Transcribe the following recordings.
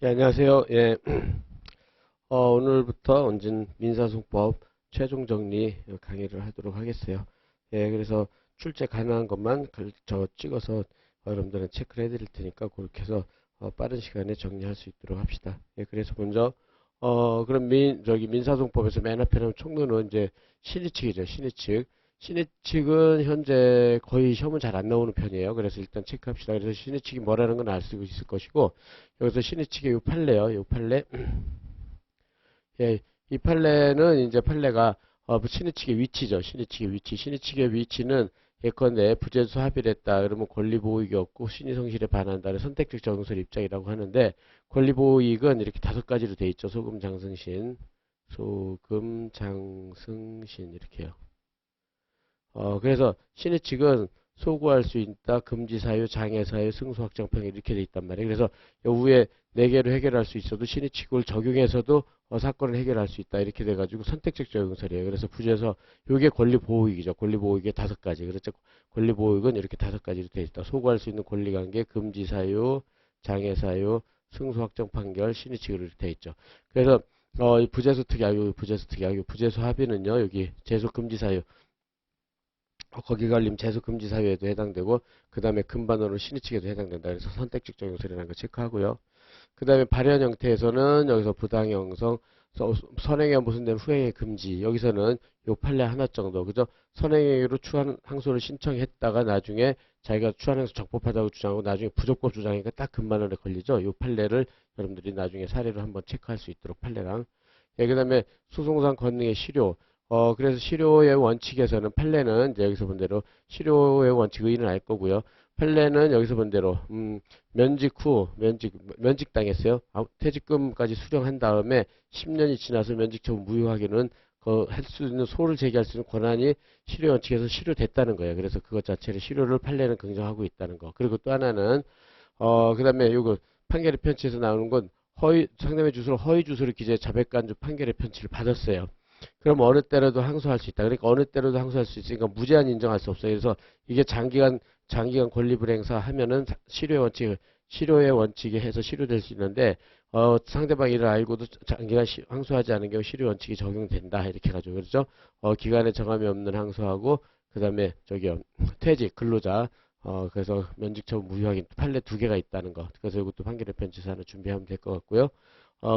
예, 안녕하세요. 예, 오늘부터 원진 민사소송법 최종 정리 강의를 하도록 하겠어요. 예, 그래서 출제 가능한 것만 저 찍어서 여러분들은 체크를 해드릴 테니까 그렇게 해서 빠른 시간에 정리할 수 있도록 합시다. 예, 그래서 먼저 그럼 민사소송법에서 맨 앞에 나온 총론은 이제 신의측이죠. 신의측. 신의측은 현재 거의 시험은 잘 안 나오는 편이에요. 그래서 일단 체크합시다. 그래서 신의측이 뭐라는 건 알 수 있을 것이고, 여기서 신의측의 이 판례요. 이 판례. 예, 이 판례는 이제 판례가 신의측의 위치죠. 신의측의 위치. 신의측의 위치는 예컨대 부재수 합의를 했다. 그러면 권리보호이익이 없고 신의성실에 반한다는 선택적 정설 입장이라고 하는데, 권리보호이익은 이렇게 다섯 가지로 돼 있죠. 소금, 장승신, 소금, 장승신 이렇게요. 그래서 신의 측은 소구할 수 있다, 금지 사유, 장애 사유, 승소 확정평 이렇게 돼 있단 말이에요. 그래서 요 위에 네 개로 해결할 수 있어도 신의 측을 적용해서도 사건을 해결할 수 있다 이렇게 돼가지고 선택적 적용설이에요. 그래서 부재에서 요게 권리보호익이죠. 권리보호익의 다섯 가지. 그렇죠. 권리보호익은 이렇게 다섯 가지로 돼 있다. 소구할 수 있는 권리관계, 금지 사유, 장애 사유, 승소 확정 판결, 신의 측으로 이렇게 돼 있죠. 그래서 이 부재수 특약, 요 부재수 특약, 요 부재수 합의는요. 여기 제소 금지 사유 거기 걸림 제소 금지 사유에도 해당되고 그 다음에 금반원으로 신의측에도 해당된다. 그래서 선택적 적용설이라는 거 체크하고요. 그 다음에 발현 형태에서는 여기서 부당형성, 선행에 무슨 후행의 금지. 여기서는 요 판례 하나 정도. 그죠? 선행행위로 추한 항소를 신청했다가 나중에 자기가 추한 항소 적법하다고 주장하고 나중에 부적법 주장하니까 딱 금반원에 걸리죠. 요 판례를 여러분들이 나중에 사례로 한번 체크할 수 있도록 판례랑. 예, 그 다음에 소송상 권능의 실효. 그래서 실효의 원칙에서는 판례는 이제 여기서 본 대로 실효의 원칙 의의는 알 거고요. 판례는 여기서 본 대로 면직 후 면직당했어요. 퇴직금까지 수령한 다음에 10년이 지나서 면직 처분 무효하기는 할 수 있는 소를 제기할 수 있는 권한이 실효 원칙에서 실효됐다는 거예요. 그래서 그것 자체를 실효를 판례는 긍정하고 있다는 거. 그리고 또 하나는 그다음에 요거 판결의 편취에서 나오는 건 상대방의 주소를 허위 주소를 기재해 자백간주 판결의 편취를 받았어요. 그럼 어느 때라도 항소할 수 있다. 그러니까 어느 때라도 항소할 수 있으니까 무제한 인정할 수 없어요. 그래서 이게 장기간 권리불행사 하면은 실효의 원칙에 해서 실효될 수 있는데 상대방 이를 알고도 장기간 항소하지 않은 경우 실효 원칙이 적용된다. 이렇게 해가지고 그렇죠. 기간에 정함이 없는 항소하고 그다음에 저기요 퇴직 근로자 그래서 면직 처분 무효하기 판례 두 개가 있다는 거. 그래서 이것도 판결의 편취사는 준비하면 될 것 같고요.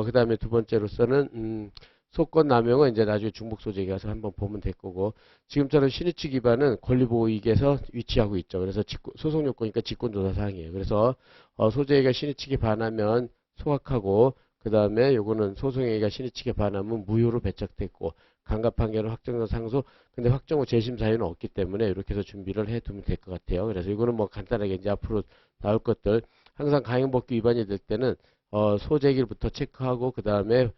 그다음에 두 번째로서는 소권 남용은 이제 나중에 중복소재에 가서 한번 보면 될 거고 지금처럼 신의치 기반은 권리보호이익에서 위치하고 있죠. 그래서 소송요건이니까 직권조사 사항이에요. 그래서 소재가 신의치기 반하면 소각하고 그 다음에 요거는 소송행위가 신의치기 반하면 무효로 배척됐고 강간 판결은 확정된 상소 근데 확정 후 재심 사유는 없기 때문에 이렇게 해서 준비를 해두면 될 것 같아요. 그래서 이거는 뭐 간단하게 이제 앞으로 나올 것들 항상 강행법규 위반이 될 때는 소재기부터 체크하고 그 다음에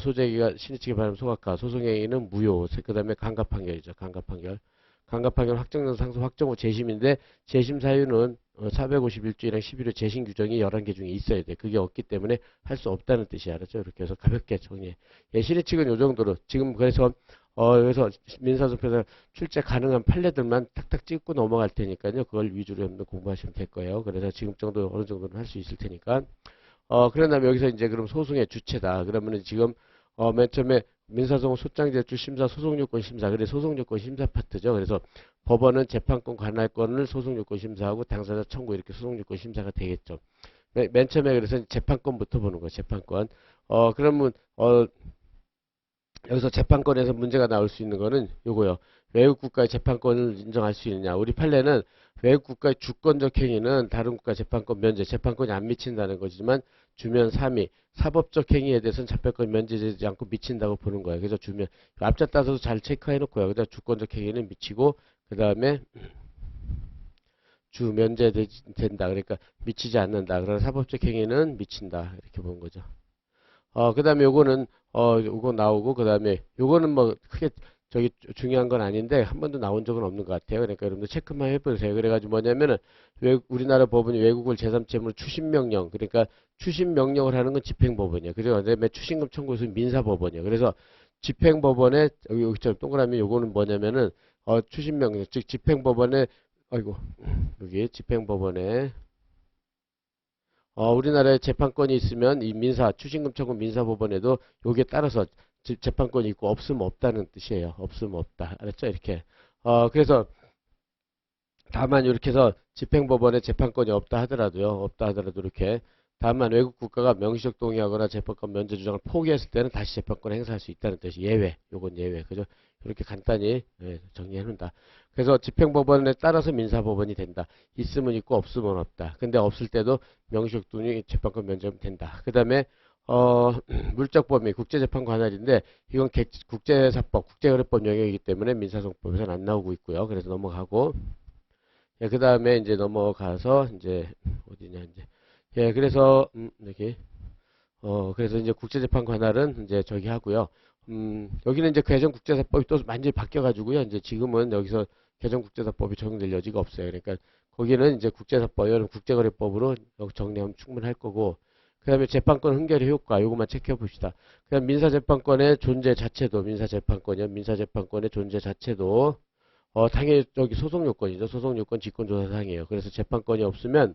소재기가 신의치기 바람 소각화, 소송행위는 무효, 그 다음에 강간 판결이죠. 강간 판결. 강간 판결 확정된 상소 확정 후 재심인데 재심 사유는 451조이랑 11호 재심 규정이 11개 중에 있어야 돼. 그게 없기 때문에 할 수 없다는 뜻이 알았죠? 이렇게 해서 가볍게 정리해. 예, 신의측은 요 정도로 지금 그래서 여기서 민사소송에서 출제 가능한 판례들만 탁탁 찍고 넘어갈 테니까요. 그걸 위주로 여러분들 공부하시면 될 거예요. 그래서 지금 정도 어느 정도는 할 수 있을 테니까. 그런 다음에 여기서 이제 그럼 소송의 주체다. 그러면은 지금, 맨 처음에 민사소송 소장제출 심사, 소송요건 심사. 그래, 소송요건 심사 파트죠. 그래서 법원은 재판권 관할권을 소송요건 심사하고 당사자 청구 이렇게 소송요건 심사가 되겠죠. 맨 처음에 그래서 재판권부터 보는 거예요. 재판권. 그러면, 여기서 재판권에서 문제가 나올 수 있는 거는 요거요. 외국 국가의 재판권을 인정할 수 있느냐. 우리 판례는 외국 국가의 주권적 행위는 다른 국가 재판권 면제, 재판권이 안 미친다는 거지만 주면 3위, 사법적 행위에 대해서는 재판권 면제되지 않고 미친다고 보는 거예요. 그래서 주면 앞자 따서도 잘 체크해 놓고요. 그다음 주권적 행위는 미치고 그 다음에 주 면제된다. 그러니까 미치지 않는다. 그러나 사법적 행위는 미친다. 이렇게 보는 거죠. 그 다음에 요거는, 요거 나오고, 그 다음에 요거는 뭐 크게 저기 중요한 건 아닌데, 한 번도 나온 적은 없는 것 같아요. 그러니까 여러분들 체크만 해보세요. 그래가지고 뭐냐면은, 우리나라 법원이 외국을 제3채무로 추심명령, 그러니까 추심명령을 하는 건 집행법원이에요. 그래서 그다음에 추심금 청구에서 민사법원이에요. 그래서 집행법원에, 여기처럼 동그라미 요거는 뭐냐면은, 추심명령, 즉 집행법원에, 아이고, 여기 집행법원에, 우리나라에 재판권이 있으면 이 추징금 청구 민사법원에도 여기에 따라서 재판권이 있고 없으면 없다는 뜻이에요. 없으면 없다. 알았죠? 이렇게. 그래서 다만 이렇게 해서 집행법원에 재판권이 없다 하더라도 이렇게 다만 외국 국가가 명시적 동의하거나 재판권 면제 주장을 포기했을 때는 다시 재판권 행사할 수 있다는 뜻이 예외. 요건 예외. 그죠? 이렇게 간단히 정리해 놓는다. 그래서 집행법원에 따라서 민사법원이 된다. 있으면 있고 없으면 없다. 근데 없을 때도 명시적 동의 재판권 면제하면 된다. 그 다음에 물적 범위 국제재판 관할인데 이건 국제사법, 국제거래법 영역이기 때문에 민사소송법에서는 안 나오고 있고요. 그래서 넘어가고 그 다음에 이제 넘어가서 이제 어디냐 이제 그래서 여기 그래서 이제 국제재판 관할은 이제 저기 하고요. 여기는 이제 개정국제사법이 또 완전히 바뀌어가지고요. 이제 지금은 여기서 개정국제사법이 적용될 여지가 없어요. 그러니까 거기는 이제 국제사법, 이거는 국제거래법으로 정리하면 충분할 거고, 그 다음에 재판권 흥결의 효과, 요것만 체크해 봅시다. 그다음 민사재판권의 존재 자체도, 민사재판권의 존재 자체도, 당연히 저기 소송 요건이죠. 소송 요건 직권조사상이에요. 그래서 재판권이 없으면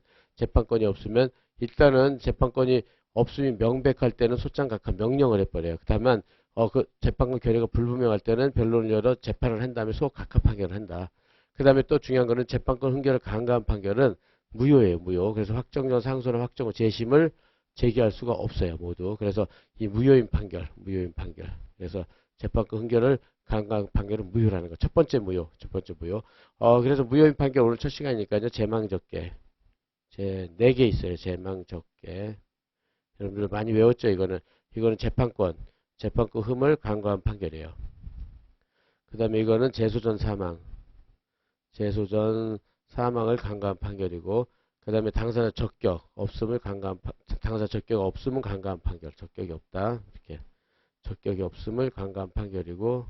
일단은 재판권이 없음이 명백할 때는 소장각하 명령을 해버려요. 다만 그 재판권 결의가 불분명할 때는 변론을 열어 재판을 한 다음에 소각하 판결을 한다. 그 다음에 또 중요한 거는 재판권 흥결을 강가한 판결은 무효예요. 무효. 그래서 확정전 상소나 확정 후 재심을 제기할 수가 없어요. 모두. 그래서 이 무효인 판결. 그래서 재판권 흥결을 강간 판결은 무효라는 거. 첫 번째 무효. 그래서 무효인 판결 오늘 첫 시간이니까요. 제망적계. 네 개 있어요. 제망적계. 여러분들 많이 외웠죠? 이거는 재판권 흠을 강구한 판결이에요. 그 다음에 이거는 재소전 사망을 강구한 판결이고, 그 다음에 당사자 적격 없음을 당사자 적격 없음은 강구한 판결. 적격이 없다. 이렇게. 적격이 없음을 강구한 판결이고,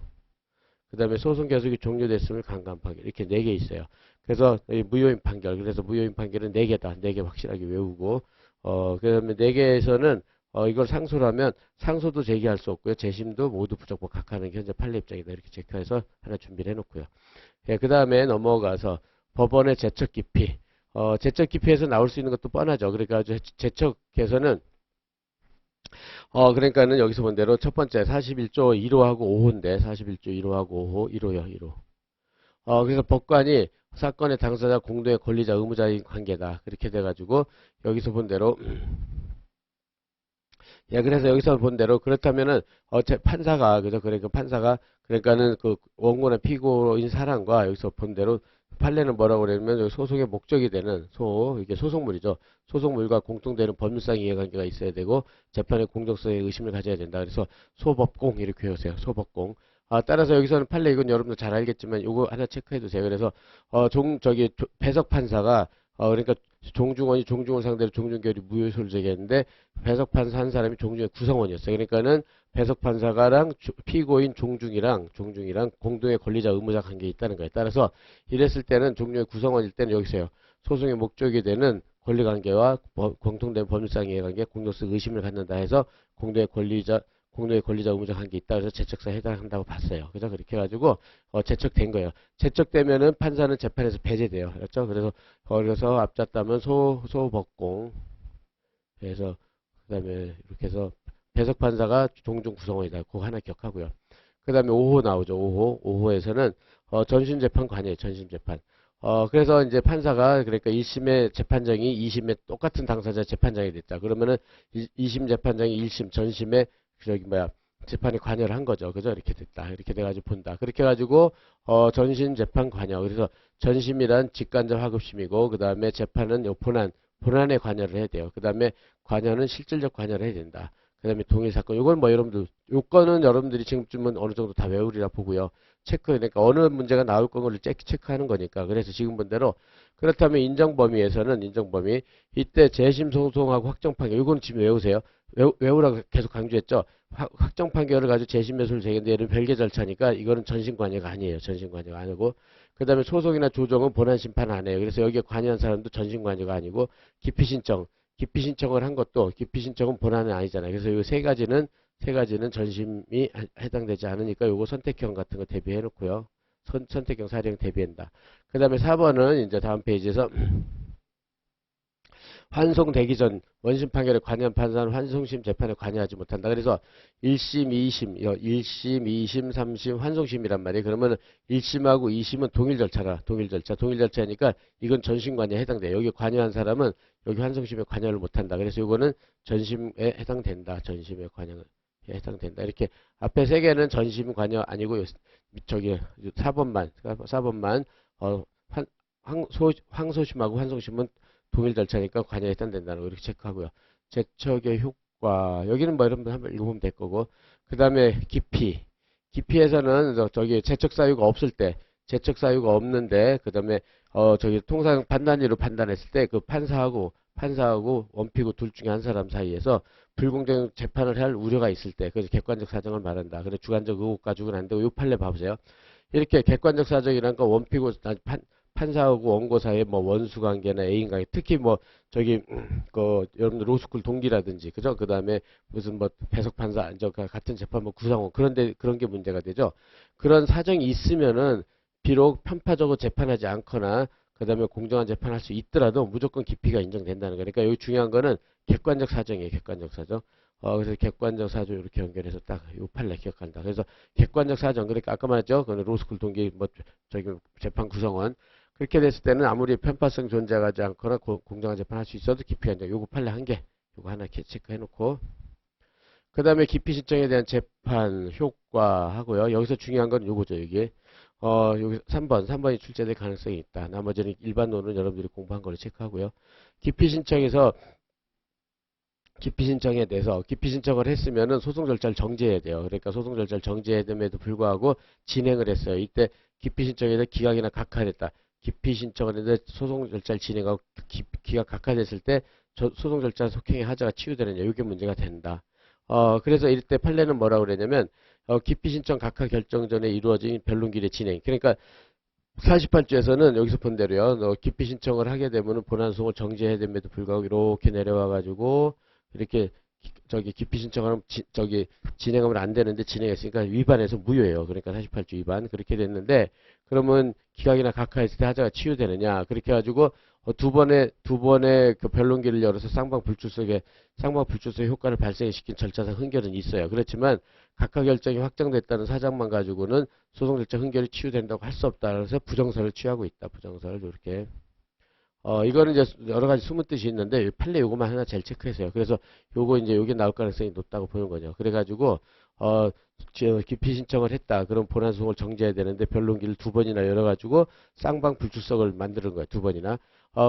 그 다음에 소송 계속이 종료됐음을 강구한 판결. 이렇게 네 개 있어요. 그래서 무효인 판결. 그래서 무효인 판결은 네 개다. 네 개 확실하게 외우고, 그 다음에 네 개에서는 이걸 상소를 하면 상소도 제기할 수 없고요. 재심도 모두 부적법 각하는 게 현재 판례 입장이다. 이렇게 체크해서 하나 준비를 해놓고요. 그 다음에 넘어가서 법원의 제척 기피. 제척 기피에서 나올 수 있는 것도 뻔하죠. 그러니까 제척에서는 그러니까는 여기서 본 대로 첫 번째 41조 1호하고 5호인데 41조 1호하고 5호 1호요 1호. 그래서 법관이 사건의 당사자 공동의 권리자 의무자인 관계다. 그렇게 돼가지고 여기서 본 대로 그래서 여기서 본 대로 그렇다면은 판사가 그죠? 그러니까 판사가 그러니까는 그 원고나 피고인 사람과 여기서 본 대로 판례는 뭐라고 그러냐면 여기 소송의 목적이 되는 이게 소송물이죠. 소송물과 공통되는 법률상 이해관계가 있어야 되고 재판의 공정성에 의심을 가져야 된다. 그래서 소법공 이렇게 외우세요. 소법공. 따라서 여기서는 판례 이건 여러분들 잘 알겠지만 요거 하나 체크해 두세요. 그래서 배석 판사가 그러니까 종중원 상대로 종중결의 무효소를 제기했는데 배석 판사 한 사람이 종중의 구성원이었어요. 그러니까는 배석 판사가랑 피고인 종중이랑 공동의 권리자 의무자 관계에 있다는 거예요. 따라서 이랬을 때는 종중의 구성원일 때는 여기서요. 소송의 목적이 되는 권리관계와 공통된 법률상 이해관계, 공동성 의심을 갖는다 해서 공동의 권리자 의무자 관계 있다. 그래서 제척사에 해당한다고 봤어요. 그죠? 그렇게 해가지고 제척된 거예요. 제척되면은 판사는 재판에서 배제돼요. 그렇죠? 그래서 앞잡다면 소법공. 그래서 그다음에 이렇게 해서 배석 판사가 종중 구성원이다. 그거 하나 기억하고요. 그다음에 5호 나오죠. 5호에서는 전신 재판 관이에요. 전신 재판. 그래서 이제 판사가 그러니까 1심의 재판장이 2심의 똑같은 당사자 재판장이 됐다. 그러면은 2심 재판장이 1심 전심에 재판에 관여를 한 거죠. 그죠? 이렇게 됐다. 이렇게 돼가지고 본다. 그렇게 해가지고 전신 재판 관여. 그래서 전심이란 직간접 하급심이고 그 다음에 재판은 본안에 관여를 해야 돼요. 그 다음에 관여는 실질적 관여를 해야 된다. 그 다음에 동일 사건. 요건 여러분들 요건은 여러분들이 지금쯤은 어느 정도 다 외우리라 보고요. 그러니까 어느 문제가 나올 건을 체크하는 거니까. 그래서 지금 본 대로 그렇다면 인정 범위에서는 이때 재심 소송하고 확정 판결. 요거는 지금 외우세요. 외우라고 계속 강조했죠. 확정 판결을 가지고 재심 매수를 제기했는데 얘는 별개 절차니까 이거는 전신 관여가 아니에요. 전신 관여가 아니고 그 다음에 소송이나 조정은 본안 심판 안 해요. 그래서 여기에 관여한 사람도 전신 관여가 아니고 기피 신청을 한 것도 기피 신청은 본안은 아니잖아요. 그래서 이 세 가지는 전심이 해당되지 않으니까 요거 선택형 같은 거 대비해 놓고요. 선택형 사령 대비한다. 그 다음에 4번은 이제 다음 페이지에서 환송되기 전 원심 판결에 관여한 판사는 환송심 재판에 관여하지 못한다. 그래서 1심, 2심, 1심, 2심, 3심, 환송심이란 말이에요. 그러면 1심하고 2심은 동일 절차라. 동일 절차. 동일 절차니까 이건 전심 관여에 해당돼요. 여기 관여한 사람은 여기 환송심에 관여를 못한다. 그래서 이거는 전심에 해당된다. 전심에 관여에 해당된다. 이렇게 앞에 세 개는 전심 관여 아니고 저기 4번만 항소심하고 환송심은 동일 절차니까 관여에 해당된다는 거 이렇게 체크하고요. 제척의 효과 여기는 뭐 여러분들 한번 읽어보면 될 거고 그 다음에 기피에서는 저기 제척 사유가 없을 때 제척 사유가 없는데 그 다음에 저기 통상 판단위로 판단했을 때 그 판사하고 원피고 둘 중에 한 사람 사이에서 불공정 재판을 할 우려가 있을 때 그래서 객관적 사정을 말한다. 그래서 주관적 의혹 가지고는 안 되고 요 판례 봐보세요. 이렇게 객관적 사정이란 건 원피고 판사하고 원고 사이에 뭐 원수 관계나 애인 관계 특히 뭐 저기 그 여러분들 로스쿨 동기라든지 그죠? 그 다음에 무슨 뭐 배석 판사 저 같은 재판부 구성원 그런데 그런 게 문제가 되죠. 그런 사정이 있으면은 비록 편파적으로 재판하지 않거나 그 다음에 공정한 재판할 수 있더라도 무조건 기피가 인정된다는 거니까 여기 중요한 거는 객관적 사정이에요. 객관적 사정. 그래서 객관적 사정 이렇게 연결해서 딱 요 판례 기억한다. 그래서 객관적 사정 그러니까 아까 말했죠. 그 로스쿨 동기 뭐 저기 재판 구성원 그렇게 됐을 때는 아무리 편파성 존재하지 않거나 공정한 재판할 수 있어도 기피가 인정. 요거 판례 한 개. 요거 하나 체크해 놓고 그 다음에 기피 신청에 대한 재판 효과 하고요. 여기서 중요한 건 요거죠. 여기 3번이 출제될 가능성이 있다. 나머지는 일반론은 여러분들이 공부한 거를 체크하고요. 기피 신청에서 기피 신청에 대해서 기피 신청을 했으면은 소송 절차를 정지해야 돼요. 그러니까 소송 절차를 정지해야 됨에도 불구하고 진행을 했어요. 이때 기피 신청에 대해 기각이나 각하됐다. 기피 신청을 했는데 소송 절차를 진행하고 기각 각하됐을 때 소송 절차 속행의 하자가 치유되느냐 이게 문제가 된다. 그래서 이때 판례는 뭐라고 그랬냐면 기피 신청 각하 결정 전에 이루어진 변론기일의 진행. 그러니까 48조에서는 여기서 본 대로요. 기피 신청을 하게 되면은 본안 소송을 정지해야 됨에도 불구하고 이렇게 내려와 가지고 이렇게 저기 기피 신청하면 저기 진행하면 안 되는데 진행했으니까 위반해서 무효예요. 그러니까 48조 위반 그렇게 됐는데 그러면 기각이나 각하했을 때 하자가 치유되느냐 그렇게 해가지고 두 번의 그 변론기를 열어서 쌍방불출석의 효과를 발생시킨 절차상 흥결은 있어요. 그렇지만 각하 결정이 확정됐다는 사정만 가지고는 소송 절차 흥결이 치유된다고 할 수 없다. 그래서 부정설을 취하고 있다. 부정설을 이렇게 이거는 이제 여러 가지 숨은 뜻이 있는데 판례 요거만 하나 잘 체크해서요. 그래서 요거 이제 요게 나올 가능성이 높다고 보는 거죠. 그래가지고 기피 신청을 했다. 그럼 본안 소송을 정지해야 되는데 변론기를 두 번이나 열어가지고 쌍방 불출석을 만드는 거예요. 두 번이나.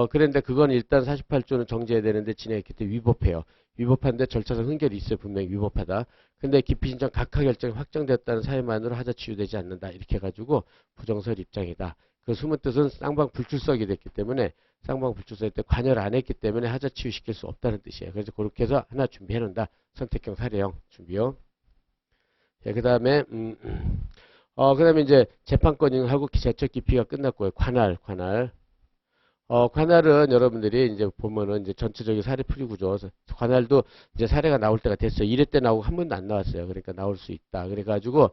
그런데 그건 일단 48조는 정지해야 되는데 진행했기 때문에 위법해요. 위법한데 절차상 흥결이 있어요. 분명히 위법하다. 근데 기피 신청 각하 결정이 확정됐다는 사유만으로 하자 치유되지 않는다. 이렇게 해가지고 부정설 입장이다. 그 숨은 뜻은 쌍방 불출석이 됐기 때문에 쌍방 불출석 때 관여를 안 했기 때문에 하자 치유시킬 수 없다는 뜻이에요. 그래서 그렇게 해서 하나 준비해 놓는다. 선택형 사례형 준비요. 예, 그 다음에 이제 재판권하고 제척 기피가 끝났고요. 관할. 관할은 여러분들이 이제 보면은 이제 전체적인 사례 풀이 구조. 관할도 이제 사례가 나올 때가 됐어요. 1회 때 나오고 한 번도 안 나왔어요. 그러니까 나올 수 있다. 그래가지고,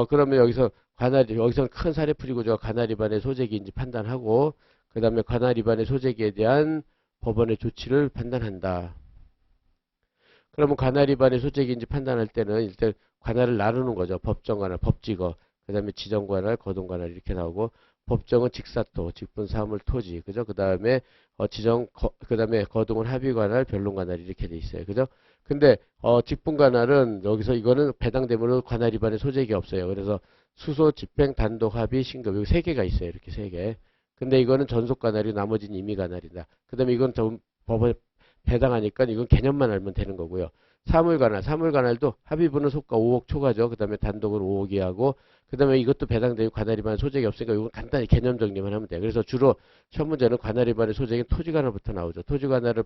그러면 여기서는 큰 사례 풀이 구조가 관할 위반의 소재기인지 판단하고, 그 다음에 관할 위반의 소재기에 대한 법원의 조치를 판단한다. 그러면 관할 위반의 소재기인지 판단할 때는 일단 관할을 나누는 거죠. 법정 관할, 법직어, 그 다음에 지정 관할, 거동 관할 이렇게 나오고 법정은 직사토, 직분 사물 토지, 그죠? 그 다음에 그 다음에 거동은 합의 관할, 변론 관할 이렇게 돼 있어요, 그죠? 근데 직분 관할은 여기서 이거는 배당되므로 관할 위반의 소재기 없어요. 그래서 수소, 집행, 단독, 합의, 신급 여기 세 개가 있어요, 이렇게 세 개. 근데 이거는 전속 관할이 나머지는 임의 관할이다. 그 다음에 이건 좀 법에 배당하니까 이건 개념만 알면 되는 거고요. 사물관할도 합의분은 속가 5억 초과죠. 그 다음에 단독은 5억이 하고 그 다음에 이것도 배당되고 관할위반 소재기 없으니까 이건 간단히 개념 정리만 하면 돼요. 그래서 주로 첫 문제는 관할위반의 소재기는 토지관할부터 나오죠. 토지관할은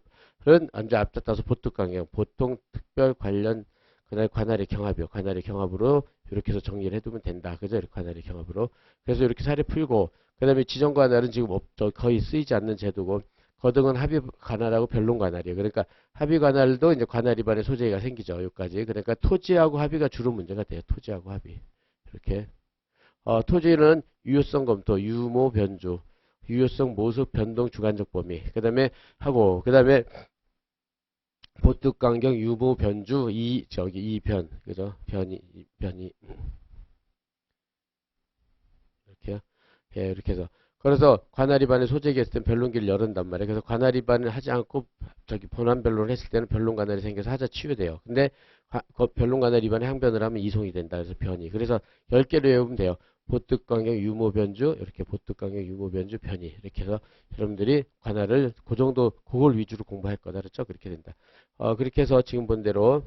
이제 앞잡다서 보특강경 보통 특별 관련 그다음에 관할의 경합이요. 관할의 경합으로 이렇게 해서 정리를 해두면 된다. 그죠? 이렇게 관할의 경합으로. 그래서 이렇게 사례 풀고 그 다음에 지정관할은 지금 거의 쓰이지 않는 제도고 거등은 합의 관할하고 변론 관할이에요. 그러니까 합의 관할도 이제 관할 위반의 소재가 생기죠. 여기까지. 그러니까 토지하고 합의가 주로 문제가 돼요. 토지하고 합의. 이렇게. 토지는 유효성 검토, 유모 변주. 유효성, 모습, 변동, 주관적 범위. 그 다음에 하고, 그 다음에 보특, 간경, 유무, 변주, 이변. 그죠? 변이. 이렇게요. 예, 이렇게 해서. 그래서 관할 위반의 소재가 있을 땐 변론기를 열은단 말이에요. 그래서 관할 위반을 하지 않고 본안 변론을 했을 때는 변론 관할이 생겨서 하자 치유돼요. 근데 변론 관할 위반에 항변을 하면 이송이 된다. 그래서 변이. 그래서 10개로 외우면 돼요. 보특, 간경, 유무, 변주. 이렇게 보특, 간경, 유무, 변주, 변이. 이렇게 해서 여러분들이 관할을 그 정도 그걸 위주로 공부할 거다. 그렇죠? 그렇게 된다. 그렇게 해서 지금 본 대로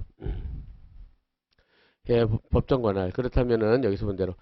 예, 법정 관할. 그렇다면은 여기서 본 대로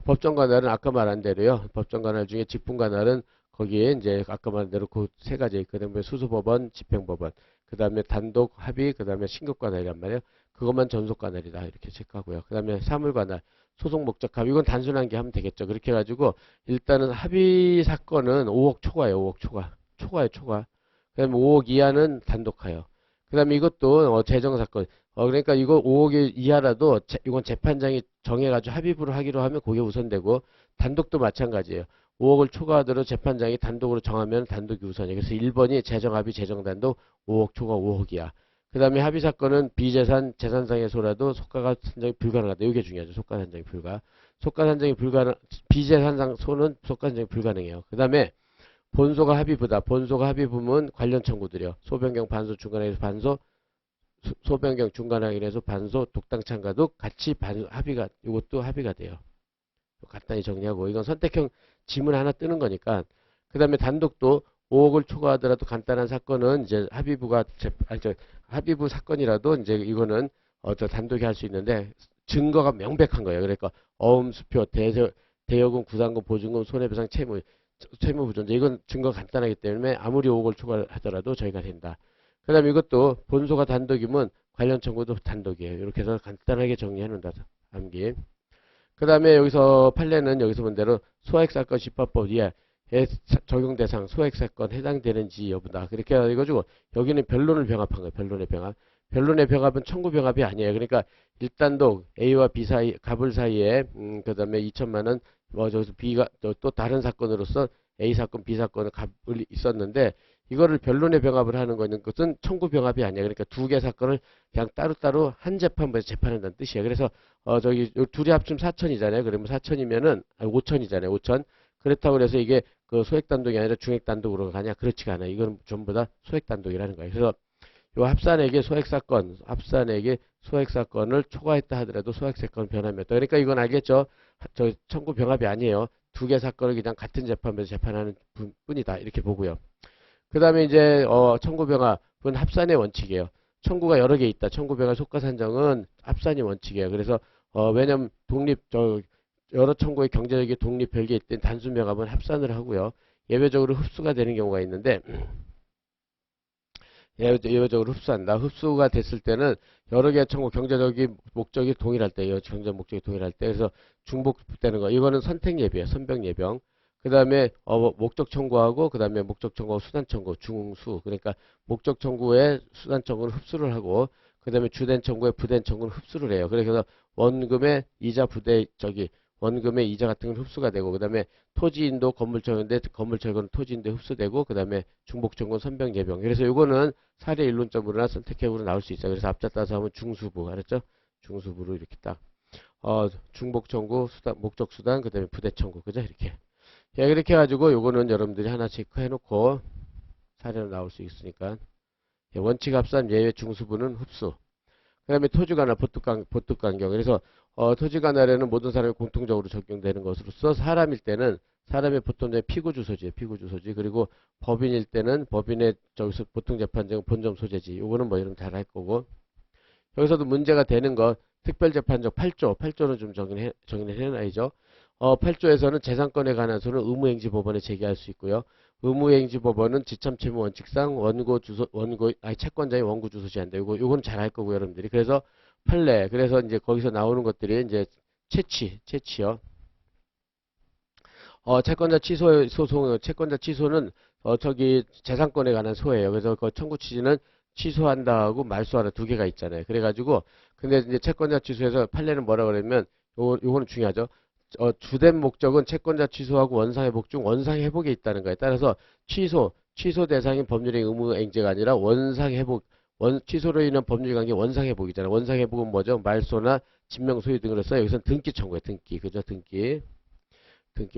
법정 관할은 아까 말한 대로요. 법정 관할 중에 직분 관할은 거기에 이제 아까 말한 대로 그 세 가지 있거든요. 수수법원, 집행법원, 그 다음에 단독 합의, 그 다음에 신급 관할이란 말이에요. 그것만 전속 관할이다 이렇게 체크하고요. 그 다음에 사물 관할, 소송 목적 합의 이건 단순한 게 하면 되겠죠. 그렇게 해가지고 일단은 합의 사건은 5억 초과예요. 5억 초과, 초과예요, 초과. 그 다음에 5억 이하는 단독하여. 그 다음에 이것도 재정 사건. 그러니까 이거 5억 이하라도 이건 재판장이 정해가지고 합의부를 하기로 하면 그게 우선되고 단독도 마찬가지예요. 5억을 초과하더라도 재판장이 단독으로 정하면 단독이 우선이에요. 그래서 1번이 재정합의 재정단독 5억 초과 5억 이하. 그 다음에 합의 사건은 비재산 재산상해소라도 속가 산정이 불가능하다. 이게 중요하죠. 속가 산정이 불가. 속가 산정이 불가능. 비재산상소는 속가 산정이 불가능해요. 그 다음에 본소가 합의부다. 본소가 합의부면 관련 청구들이요. 소변경 반소 중간항해소 반소 소변경 중간항해소 반소 독당 참가도 같이 합의가 이것도 합의가 돼요. 간단히 정리하고 이건 선택형 지문 하나 뜨는 거니까 그 다음에 단독도 5억을 초과하더라도 간단한 사건은 이제 합의부가 합의부 사건이라도 이제 이거는 저 단독이 할 수 있는데 증거가 명백한 거예요. 그러니까 어음수표 대여금 구상금 보증금 손해배상 채무 부존재 이건 증거가 간단하기 때문에 아무리 5억을 초과하더라도 저희가 된다. 그 다음에 이것도 본소가 단독이면 관련 청구도 단독이에요. 이렇게 해서 간단하게 정리해 놓는다. 암기. 그 다음에 여기서 판례는 여기서 본 대로 소액사건 집합법 이하에 적용 대상 소액사건 해당되는지 여부다. 그렇게 해가지고 여기는 변론을 병합한 거예요. 변론의 병합. 변론의 병합은 청구 병합이 아니에요. 그러니까 일단독 A와 B 사이 갑을 사이에 그 다음에 2천만 원 저기서 B가 또 다른 사건으로서 A 사건 B 사건은 갑을 있었는데 이거를 변론의 병합을 하는 거는 것은 청구 병합이 아니야. 그러니까 두 개 사건을 그냥 따로따로 한 재판부에서 재판한다는 뜻이에요. 그래서 저기 둘이 합치면 4천이잖아요. 그러면 4천이면은 5천이잖아요. 5천. 그렇다고 그래서 이게 그 소액 단독이 아니라 중액 단독으로 가냐? 그렇지가 않아요. 이건 전부 다 소액 단독이라는 거예요. 그래서 요 합산액의 소액 사건, 합산액의 소액 사건을 초과했다 하더라도 소액 사건 변함이 없다. 그러니까 이건 알겠죠? 저 청구 병합이 아니에요. 두 개 사건을 그냥 같은 재판부에서 재판하는 뿐이다. 이렇게 보고요. 그 다음에 이제 청구병합은 합산의 원칙이에요. 청구가 여러 개 있다. 청구병합 속가산정은 합산이 원칙이에요. 그래서 왜냐면 여러 청구의 경제적인 독립 별개 있던 단순병합은 합산을 하고요. 예외적으로 흡수가 되는 경우가 있는데 예외적으로 흡수한다. 흡수가 됐을 때는 여러 개의 청구 경제적인 목적이 동일할 때, 경제 목적이 동일할 때, 그래서 중복되는 거. 이거는 선택 예비예요. 선병 예병. 그 다음에 목적 청구하고 그 다음에 목적 청구하고 수단 청구 중수. 그러니까 목적 청구에 수단 청구는 흡수를 하고 그 다음에 주된 청구에 부된 청구는 흡수를 해요. 그래서 원금의 이자 원금의 이자 같은 건 흡수가 되고 그 다음에 토지인도 건물청인데 건물청은 토지인데 흡수되고 그 다음에 중복청구는 선병 예병. 그래서 이거는 사례 일론적으로나 선택해으로 나올 수 있어요. 그래서 앞자 따서 하면 중수부 알았죠? 중수부로 이렇게 딱 중복청구 수단 목적 수단 그 다음에 부대 청구 그죠? 이렇게. 예, 그렇게 해가지고 요거는 여러분들이 하나 체크해놓고 사례로 나올 수 있으니까 예, 원칙 합산 예외 중수부는 흡수 그 다음에 토지관할 보특간경 그래서 토지관할에는 모든 사람이 공통적으로 적용되는 것으로서 사람일 때는 사람의 보통 피고주소지예요. 피고주소지 그리고 법인일 때는 법인의 저기서 보통재판장 본점 소재지 요거는 뭐 이런 잘 할 거고 여기서도 문제가 되는 것 특별재판적 8조는 좀 정리를 해놔야죠. 8조에서는 재산권에 관한 소는 의무행지법원에 제기할 수 있고요. 의무행지법원은 지참채무 원칙상 채권자의 원고 주소지한다. 요거는 잘 할 거고요, 여러분들이. 그래서 판례. 그래서 이제 거기서 나오는 것들이 이제 채취요. 채권자 취소 소송, 채권자 취소는 저기 재산권에 관한 소예요. 그래서 그 청구 취지는 취소한다 하고 말소하라 두 개가 있잖아요. 그래가지고 근데 이제 채권자 취소에서 판례는 뭐라 그러면 요거는 중요하죠. 주된 목적은 채권자 취소하고 원상회복 중 원상회복에 있다는 거예요. 따라서 취소 대상인 법률의 의무행제가 아니라 원상회복, 취소로 인한 법률관계 원상회복이잖아. 원상회복은 뭐죠? 말소나 진명 소유 등으로서 여기서는 등기 청구예요. 등기. 그죠? 등기,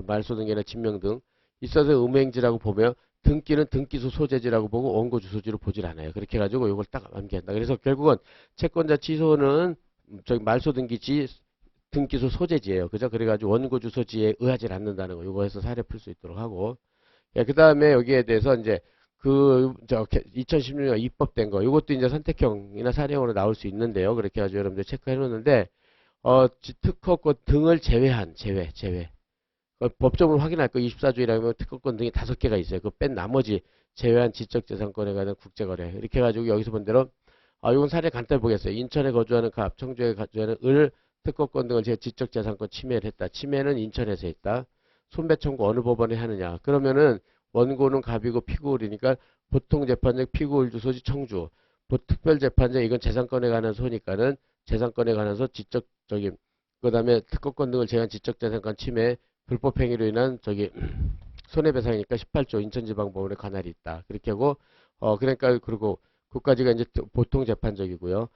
말소 등기나 진명 등 있어서 의무행제라고 보면 등기는 등기소 소재지라고 보고 원고 주소지로 보질 않아요. 그렇게 해가지고 이걸 딱 암기한다. 그래서 결국은 채권자 취소는 저기 말소 등기지 등기소 소재지예요. 그죠? 그래가지고 원고 주소지에 의하지 않는다는 거. 이거 해서 사례 풀 수 있도록 하고. 예, 그 다음에 여기에 대해서 이제 2016년 입법된 거. 이것도 이제 선택형이나 사례형으로 나올 수 있는데요. 그렇게 해가지고 여러분들 체크해 놓는데, 특허권 등을 제외. 법적으로 확인할 거 24조이라면 특허권 등이 5개가 있어요. 그 뺀 나머지 제외한 지적재산권에 관한 국제거래. 이렇게 해가지고 여기서 본 대로, 이건 사례 간단히 보겠어요. 인천에 거주하는 갑, 청주에 거주하는 을, 특허권 등을 제 지적재산권 침해를 했다. 침해는 인천에서 했다. 손배 청구 어느 법원에 하느냐. 그러면은 원고는 갑이고 피고을이니까 보통재판장 피고을 주소지 청주. 특별재판장 이건 재산권에 관한 소니까는 재산권에 관해서 그 다음에 특허권 등을 제한 지적재산권 침해 불법행위로 인한 손해배상이니까 18조 인천지방법원에 관할이 있다. 그렇게 하고 그러니까 그리고 그까지가 이제 보통재판적이고요.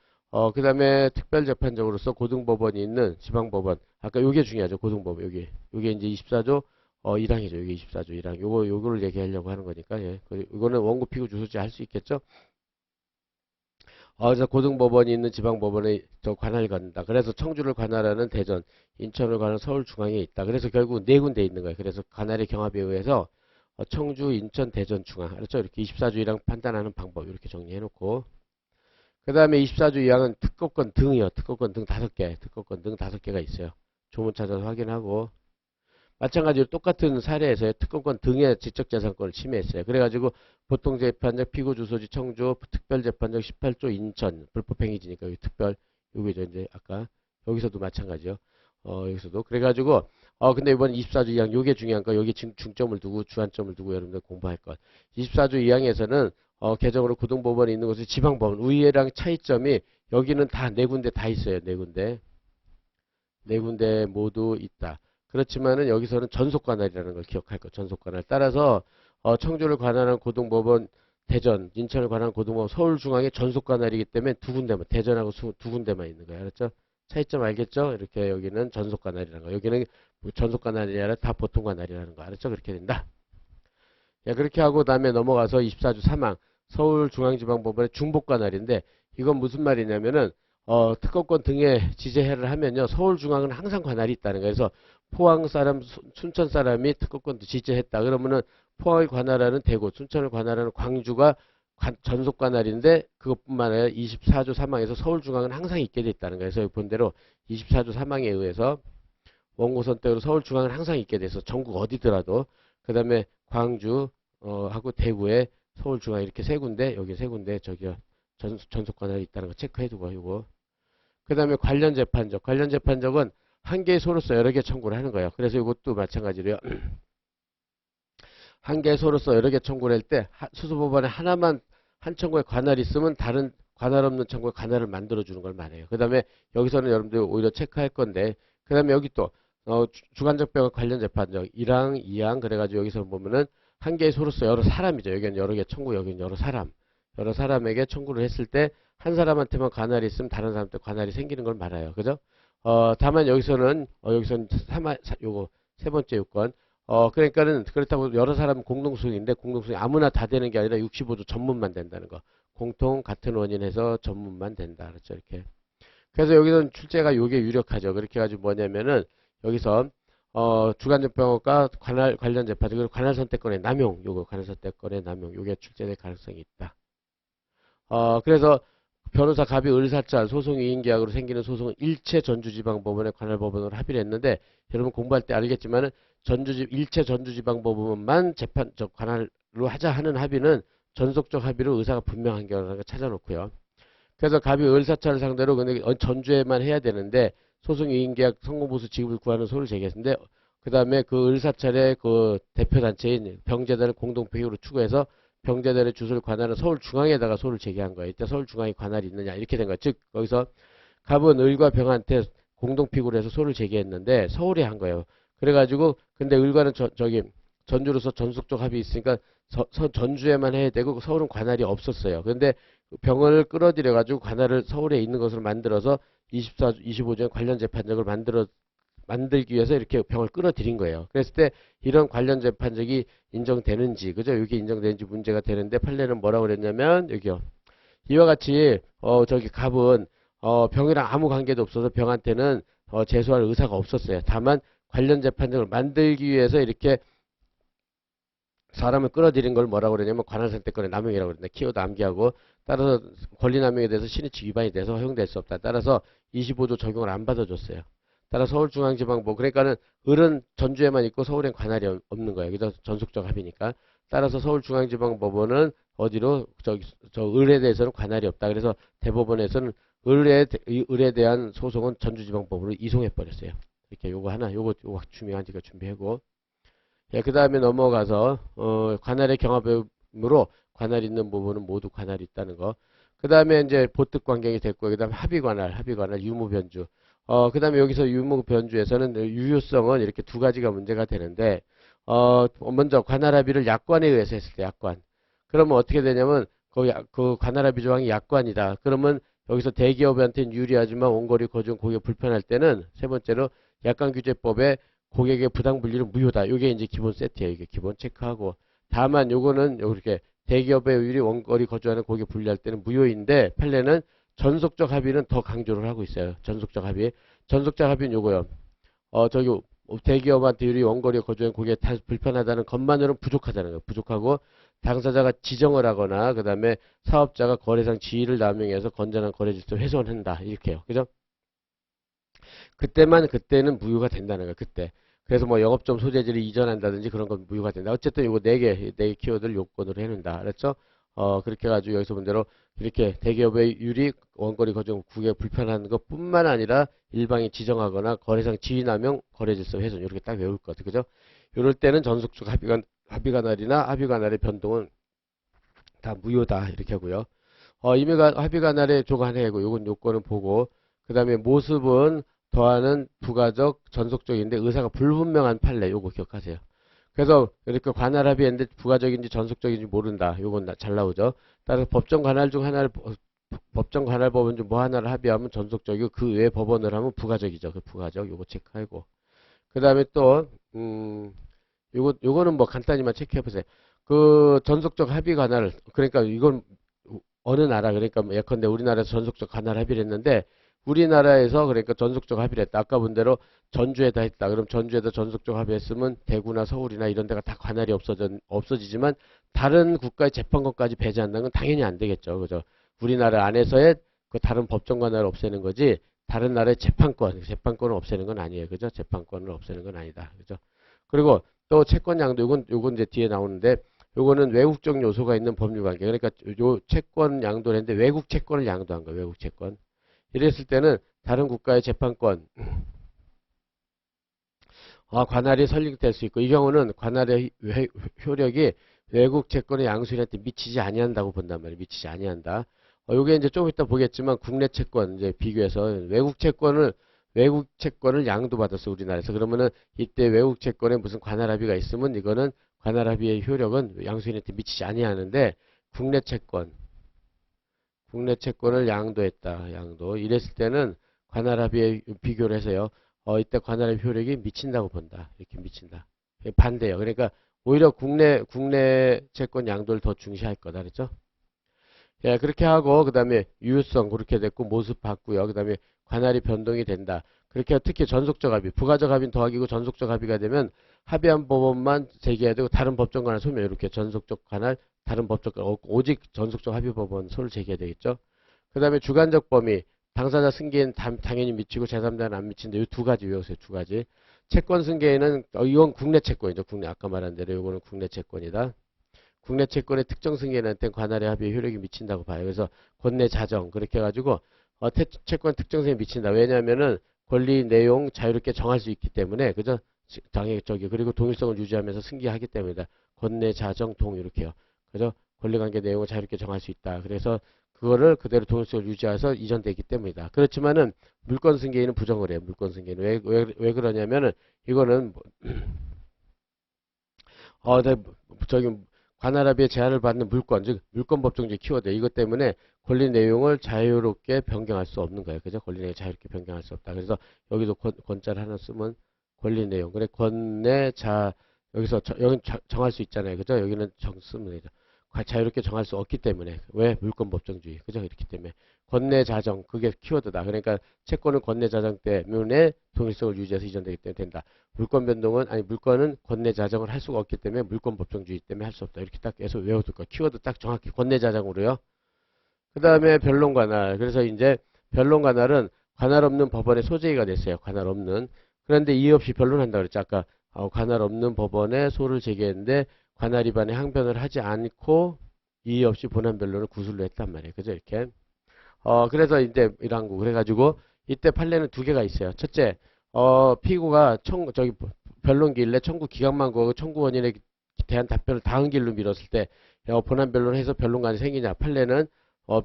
그 다음에 특별재판적으로서 고등법원이 있는 지방법원. 아까 요게 중요하죠. 고등법원. 요게 이제 24조 1항이죠. 요게 24조 1항. 요거를 얘기하려고 하는 거니까, 예. 이거는 원고 피고 주소지 할 수 있겠죠? 그래서 고등법원이 있는 지방법원에 관할이 갖는다. 그래서 청주를 관할하는 대전, 인천을 관할 서울중앙에 있다. 그래서 결국 네 군데 있는 거예요. 그래서 관할의 경합에 의해서 청주, 인천, 대전, 중앙. 알았죠? 이렇게 24조 1항 판단하는 방법 이렇게 정리해놓고 그 다음에 24조 2항은 특허권 등이요. 특허권 등 5개. 특허권 등 5개가 있어요. 조문 찾아서 확인하고 마찬가지로 똑같은 사례에서 특허권 등의 지적재산권을 침해했어요. 그래가지고 보통재판장 피고주소지 청주, 특별재판장 18조 인천, 불법행위지니까 여기 특별, 여기죠. 이제 아까 여기서도 마찬가지요. 여기서도 그래가지고 근데 이번 24조 2항 요게 중요한 거 여기 중점을 두고 주안점을 두고 여러분들 공부할 것. 24조 2항에서는 개정으로 고등법원이 있는 곳이 지방법원 우위랑 차이점이 여기는 다 네 군데 다 있어요. 네 군데 모두 있다. 그렇지만은 여기서는 전속관할이라는 걸 기억할 거. 전속관할. 따라서 청주를 관할한 고등법원 대전, 인천을 관할한 고등법원 서울중앙에 전속관할이기 때문에 두 군데만 대전하고 두 군데만 있는 거예요. 알았죠? 차이점 알겠죠? 이렇게 여기는 전속관할이라는 거. 여기는 전속관할이 아니라 다 보통관할이라는 거. 알았죠? 그렇게 된다. 야, 그렇게 하고 다음에 넘어가서 24조 3항 서울중앙지방법원의 중복관할인데 이건 무슨 말이냐면은 특허권 등의 지재해를 하면요. 서울중앙은 항상 관할이 있다는 거예요. 그래서 포항 사람, 순천 사람이 특허권 지재했다. 그러면은 포항을 관할하는 대구, 순천을 관할하는 광주가 전속 관할인데 그것뿐만 아니라 24조 3항에서 서울중앙은 항상 있게 돼 있다는 거예요. 그래서 본 대로 24조 3항에 의해서 원고 선택으로 서울중앙은 항상 있게 돼서 전국 어디더라도 그 다음에 광주 하고 대구에 서울중앙 이렇게 세 군데 여기 세 군데 저기요 전속 관할이 있다는 거 체크해두고 이거 그 다음에 관련 재판적은 한 개의 소로서 여러 개 청구를 하는 거예요. 그래서 이것도 마찬가지로요. 한 개의 소로서 여러 개 청구를 할 때 수수법원에 하나만 한 청구에 관할이 있으면 다른 관할 없는 청구에 관할을 만들어 주는 걸 말해요. 그 다음에 여기서는 여러분들 오히려 체크할 건데 그 다음에 여기 또 주관적 병역 관련 재판적 1항 2항 그래가지고 여기서 보면은 한 개의 소로서 여러 사람이죠. 여기는 여러 개 청구 여기는 여러 사람에게 청구를 했을 때 한 사람한테만 관할이 있으면 다른 사람한테 관할이 생기는 걸 말아요. 그죠? 다만 여기서는 요거 세 번째 요건 그러니까는 그렇다고 여러 사람 공동소유인데 공동소유 아무나 다 되는 게 아니라 65조 전문만 된다는 거. 공통 같은 원인에서 전문만 된다. 그렇죠? 이렇게. 그래서 여기서는 출제가 요게 유력하죠. 그렇게 해가지고 뭐냐면은 여기서 주관적 병역과 관련 재판 그리고 관할 선택권의 남용 관할 선택권의 남용 요게 출제될 가능성이 있다. 그래서 변호사 갑이 을사찰 소송 이인계약으로 생기는 소송은 일체 전주지방법원의 관할법원으로 합의를 했는데 여러분 공부할 때 알겠지만은 일체 전주지방법원만 관할로 하자 하는 합의는 전속적 합의로 의사가 분명한 경우를 찾아놓고요. 그래서 갑이 을사찰을 상대로 근데 전주에만 해야 되는데 소송 이인계약 성공보수 지급을 구하는 소를 제기했는데 그 다음에 그 을사찰의 그 대표단체인 병재단을 공동표기로 추구해서 병재단의 주소를 관할하는 서울중앙에다가 소를 제기한 거예요. 이때 서울중앙이 관할이 있느냐 이렇게 된 거예요. 즉 거기서 갑은 을과 병한테 공동픽으로 해서 소를 제기했는데 서울에 한 거예요. 그래가지고 근데 을과는 저기 전주로서 전속적 합의 있으니까 전주에만 해야 되고 서울은 관할이 없었어요. 그런데 병을 끌어들여가지고 관할을 서울에 있는 것으로 만들어서 25조의 관련 재판적을 만들기 위해서 이렇게 병을 끌어들인 거예요. 그랬을 때 이런 관련 재판적이 인정되는지, 그죠? 이게 인정되는지 문제가 되는데 판례는 뭐라고 그랬냐면 여기요. 이와 같이 저기 갑은 병이랑 아무 관계도 없어서 병한테는 제소할 의사가 없었어요. 다만 관련 재판정을 만들기 위해서 이렇게 사람을 끌어들인 걸 뭐라고 그러냐면 관할선택권의 남용이라고 그러는데 키워드 암기하고 따라서 권리 남용에 대해서 신의칙 위반이 돼서 허용될 수 없다. 따라서 25조 적용을 안 받아줬어요. 따라 서울중앙지방법 그러니까는 을은 전주에만 있고 서울엔 관할이 없는 거예요. 그래서 전속적 합의니까. 따라서 서울중앙지방법원은 어디로 저 을에 대해서는 관할이 없다. 그래서 대법원에서는 을에 대한 소송은 전주지방법으로 이송해 버렸어요. 이렇게 요거 하나 요거 중요하니까 준비하고. 예, 그 다음에 넘어가서 관할의 경합으로 관할 있는 부분은 모두 관할이 있다는 거. 그 다음에 이제 보특 관경이 됐고, 그 다음에 합의관할, 유무변주. 그 다음에 여기서 유무변주에서는 유효성은 이렇게 두 가지가 문제가 되는데, 먼저 관할 합의를 약관에 의해서 했을 때 약관. 그러면 어떻게 되냐면 그 관할 합의 조항이 약관이다. 그러면 여기서 대기업한테는 유리하지만 원거리 거주는 고객 불편할 때는 세 번째로 약관규제법에 고객의 부당 분리는 무효다. 이게 이제 기본 세트예요. 이게 기본 체크하고. 다만 요거는 이렇게 대기업의 유리 원거리 거주하는 고객 분리할 때는 무효인데 판례는 전속적 합의는 더 강조를 하고 있어요. 전속적 합의. 전속적 합의는 요거요. 저기 대기업한테 유리 원거리 거주하는 고객이 다 불편하다는 것만으로는 부족하다는 거예요. 부족하고 당사자가 지정을 하거나 그 다음에 사업자가 거래상 지위를 남용해서 건전한 거래 질서 훼손한다. 이렇게요. 그죠? 그때는 무효가 된다는 거야, 그때. 그래서 뭐 영업점 소재지를 이전한다든지 그런 건 무효가 된다. 어쨌든 요거 네 개 키워드를 요건으로 해놓는다. 알았죠? 그렇게 해가지고 여기서 본 대로 이렇게 대기업의 유리 원거리 거정 구개 불편한 것 뿐만 아니라 일방이 지정하거나 거래상 지위남용 거래질서 훼손 이렇게 딱 외울 것 같아. 그죠? 이럴 때는 전속적 합의관할이나 합의관할의 변동은 다 무효다. 이렇게 하고요. 합의관할의 조건 하나 하고 요건 요건은 보고 그 다음에 모습은 더하는 부가적 전속적인데 의사가 불분명한 판례 요거 기억하세요. 그래서 이렇게 관할 합의했는데 부가적인지 전속적인지 모른다. 요건 잘 나오죠. 따라서 법정 관할 중 하나를 법정 관할 법원 중 뭐 하나를 합의하면 전속적이고 그 외 법원을 하면 부가적이죠. 그 부가적 요거 체크하고 그 다음에 또 요거는 뭐 간단히만 체크해 보세요. 그 전속적 합의 관할 그러니까 이건 어느 나라 그러니까 예컨대 우리나라에서 전속적 관할 합의를 했는데 우리나라에서 그러니까 전속적 합의를 했다. 아까 본 대로 전주에다 했다. 그럼 전주에다 전속적 합의했으면 대구나 서울이나 이런 데가 다 관할이 없어지지만 다른 국가의 재판권까지 배제한다는 건 당연히 안 되겠죠. 그죠? 우리나라 안에서의 그 다른 법정 관할을 없애는 거지 다른 나라의 재판권을 없애는 건 아니에요. 그죠? 재판권을 없애는 건 아니다. 그죠? 그리고 또 채권 양도 요건 이제 뒤에 나오는데 요거는 외국적 요소가 있는 법률 관계. 그러니까 요 채권 양도를 했는데 외국 채권을 양도한 거예요. 외국 채권. 이랬을 때는 다른 국가의 재판권 관할이 설립될 수 있고 이 경우는 관할의 효력이 외국 채권의 양수인한테 미치지 아니한다고 본단 말이에요. 미치지 아니한다. 요게 이제 좀 이따 보겠지만 국내 채권 이제 비교해서 외국 채권을 양도받았어 우리나라에서 그러면은 이때 외국 채권에 무슨 관할 합의가 있으면 이거는 관할 합의의 효력은 양수인한테 미치지 아니하는데 국내 채권을 양도했다. 양도. 이랬을 때는 관할합의에 비교를 해서요. 이때 관할합의 효력이 미친다고 본다. 이렇게 미친다. 반대요. 그러니까 오히려 국내 채권 양도를 더 중시할 거다. 그랬죠? 예, 그렇게 하고 그다음에 유효성 그렇게 됐고 모습 봤고요. 그다음에 관할이 변동이 된다. 그렇게 특히 전속적 합의, 부가적 합의는 더하기고 전속적 합의가 되면 합의한 법원만 제기해야 되고 다른 법정 관할 소멸 이렇게 전속적 관할 다른 법적 오직 전속적 합의 법원 소를 제기해야 되겠죠. 그다음에 주관적 범위 당사자 승계는 당연히 미치고 제3자는 안 미친다. 이 두 가지 외우세요. 두 가지. 채권 승계에는 이건 국내 채권이죠. 국내 아까 말한 대로 이거는 국내 채권이다. 국내 채권의 특정 승계인한테 관할의 합의에 효력이 미친다고 봐요. 그래서 권내 자정 그렇게 해가지고 채권 특정 승계에 미친다. 왜냐하면은 권리 내용 자유롭게 정할 수 있기 때문에 그죠? 그리고 동일성을 유지하면서 승계하기 때문이다. 권내 자정 동 이렇게요. 그죠? 권리관계 내용을 자유롭게 정할 수 있다. 그래서 그거를 그대로 동일성을 유지해서 이전되기 때문이다. 그렇지만은 물권 승계인은 부정을 해요. 물권 승계인은 왜 그러냐면은 이거는 네, 저기 관할합의의 제한을 받는 물권, 즉 물권 법정주의 키워드 이것 때문에 권리 내용을 자유롭게 변경할 수 없는 거예요. 그죠? 권리 내용 자유롭게 변경할 수 없다. 그래서 여기도 권자를 하나 쓰면 권리 내용. 그래 권내 자 여기서 여기 정할 수 있잖아요. 그죠? 여기는 정 쓰면 되죠. 자유롭게 정할 수 없기 때문에 왜 물권 법정주의 그죠? 이렇기 때문에 권내 자정 그게 키워드다. 그러니까 채권은 권내 자정 때문에 동일성을 유지해서 이전되기 때문에 된다. 물권 변동은 아니 물권은 권내 자정을 할 수가 없기 때문에 물권 법정주의 때문에 할 수 없다. 이렇게 딱 해서 외워둘 거야. 키워드 딱 정확히 권내 자정으로요. 그 다음에 변론 관할. 그래서 이제 변론 관할은 관할 없는 법원의 소재가 됐어요. 관할 없는. 그런데 이의 없이 변론한다 그랬죠. 아까 관할 없는 법원에 소를 제기했는데 관할 위반에 항변을 하지 않고 이의 없이 본안 변론을 구술로 했단 말이에요. 그죠? 이렇게. 그래서 이제 이런 거 그래가지고 이때 판례는 두 개가 있어요. 첫째, 피고가 변론 기일내 청구 기각만 구하고 청구 원인에 대한 답변을 다한 길로 미뤘을 때 본안 변론해서 변론관이 생기냐. 판례는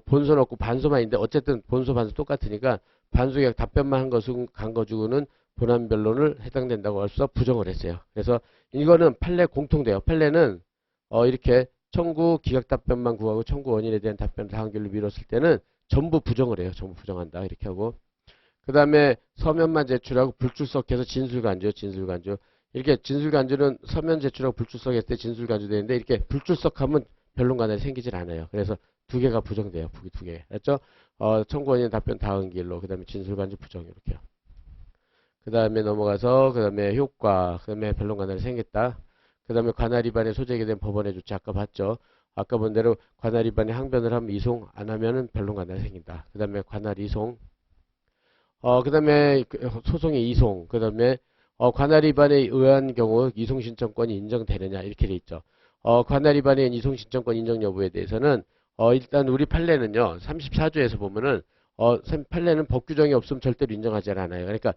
본소는 없고 반소만 있는데 어쨌든 본소 반소 똑같으니까 반소 기각 답변만 한 것은 간 거주고는 본안 변론을 해당된다고 해서 부정을 했어요. 그래서 이거는 판례 공통돼요. 판례는 이렇게 청구 기각 답변만 구하고 청구 원인에 대한 답변을 다한 길로 미뤘을 때는 전부 부정을 해요. 전부 부정한다. 이렇게 하고. 그 다음에 서면만 제출하고 불출석해서 진술간주, 진술간주. 이렇게 진술간주는 서면 제출하고 불출석했을 때 진술간주 되는데 이렇게 불출석하면 변론관에 생기질 않아요. 그래서 두 개가 부정돼요. 두 개. 알죠? 청구 원인 답변 다은 길로. 그 다음에 진술간주 부정 이렇게요. 그 다음에 넘어가서 그 다음에 효과. 그 다음에 변론관에 생겼다. 그 다음에 관할 위반에 소재게 된 법원의 조치 아까 봤죠. 아까 본 대로 관할 위반에 항변을 하면 이송 안 하면은 변론관에 생긴다. 그 다음에 관할 이송. 그 다음에 소송의 이송. 그 다음에 관할 위반에 의한 경우 이송 신청권이 인정되느냐 이렇게 돼 있죠. 관할 위반에 의한 이송 신청권 인정 여부에 대해서는 일단 우리 판례는요. 34조에서 보면은 판례는 법 규정이 없으면 절대로 인정하지 않아요. 그러니까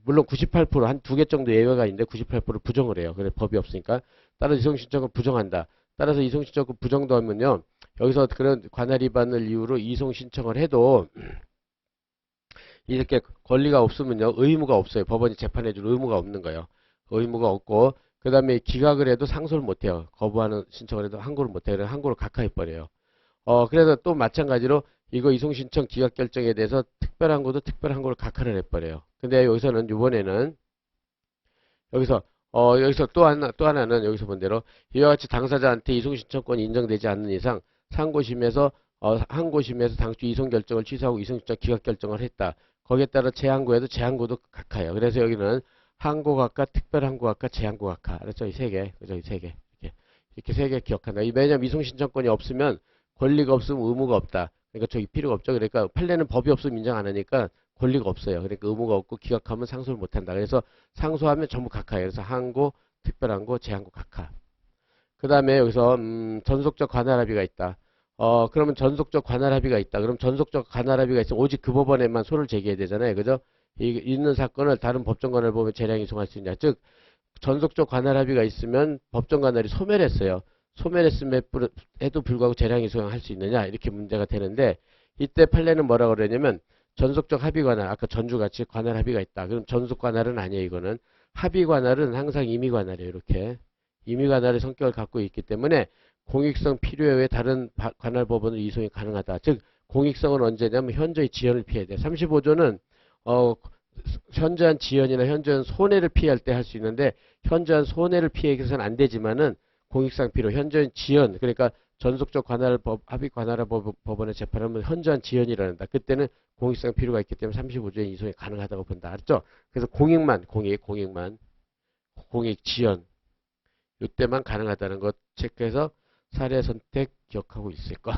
물론 98%한 두 개 정도 예외가 있는데 98% 부정을 해요. 그래 법이 없으니까 따라서 이송 신청을 부정한다. 따라서 이송 신청권 부정도 하면요. 여기서 그런 관할 위반을 이유로 이송 신청을 해도 이렇게 권리가 없으면요. 의무가 없어요. 법원이 재판해줄 의무가 없는 거예요. 의무가 없고 그 다음에 기각을 해도 상소를 못해요. 거부하는 신청을 해도 항고를 못해요. 그래서 항고를 각하해버려요. 그래서 또 마찬가지로 이거 이송 신청 기각 결정에 대해서 특별한 거도 특별한 거를 각하를 해버려요. 근데 여기서는 이번에는 여기서 또 하나는 여기서 본 대로 이와 같이 당사자한테 이송 신청권이 인정되지 않는 이상 상고심에서 항고심에서 당초 이송 결정을 취소하고 이송 신청 기각 결정을 했다. 거기에 따라 재항고에도 재항고도 각하예요. 그래서 여기는 항고 각하, 특별 항고 각하, 재항고 각하. 알았죠? 이 세 개. 그죠? 이 세 개. 이렇게 세 개 기억한다. 왜냐면 이송 신청권이 없으면 권리가 없으면 의무가 없다. 그러니까 저기 필요가 없죠. 그러니까 판례는 법이 없으면 인정 안 하니까 권리가 없어요. 그러니까 의무가 없고 기각하면 상소를 못 한다. 그래서 상소하면 전부 각하예요. 그래서 항고, 특별항고, 재항고 각하. 그 다음에 여기서 전속적 관할 합의가 있다. 그러면 전속적 관할 합의가 있다. 그럼 전속적 관할 합의가 있으면 오직 그 법원에만 소를 제기해야 되잖아요. 그죠? 있는 사건을 다른 법정관을 보면 재량 이송할 수 있냐. 즉 전속적 관할 합의가 있으면 법정관할이 소멸했어요. 소멸했음에도 불구하고 재량 이송할 수 있느냐 이렇게 문제가 되는데 이때 판례는 뭐라고 그러냐면 전속적 합의 관할 아까 전주같이 관할 합의가 있다. 그럼 전속 관할은 아니에요. 이거는 합의 관할은 항상 임의 관할이에요. 이렇게 임의 관할의 성격을 갖고 있기 때문에 공익성 필요에 의해 다른 관할 법원으로 이송이 가능하다. 즉 공익성은 언제냐면 현저히 지연을 피해야 돼. 35조는 현저한 지연이나 현저한 손해를 피할 때 할 수 있는데 현저한 손해를 피하기 위해서는 안 되지만은 공익상 필요, 현저한 지연, 그러니까 전속적 합의 관할 법원의 재판하면 현저한 지연이 일어난다. 그때는 공익상 필요가 있기 때문에 35조의 이송이 가능하다고 본다. 알았죠? 그래서 공익, 지연 이때만 가능하다는 것 체크해서 사례 선택 기억하고 있을 것.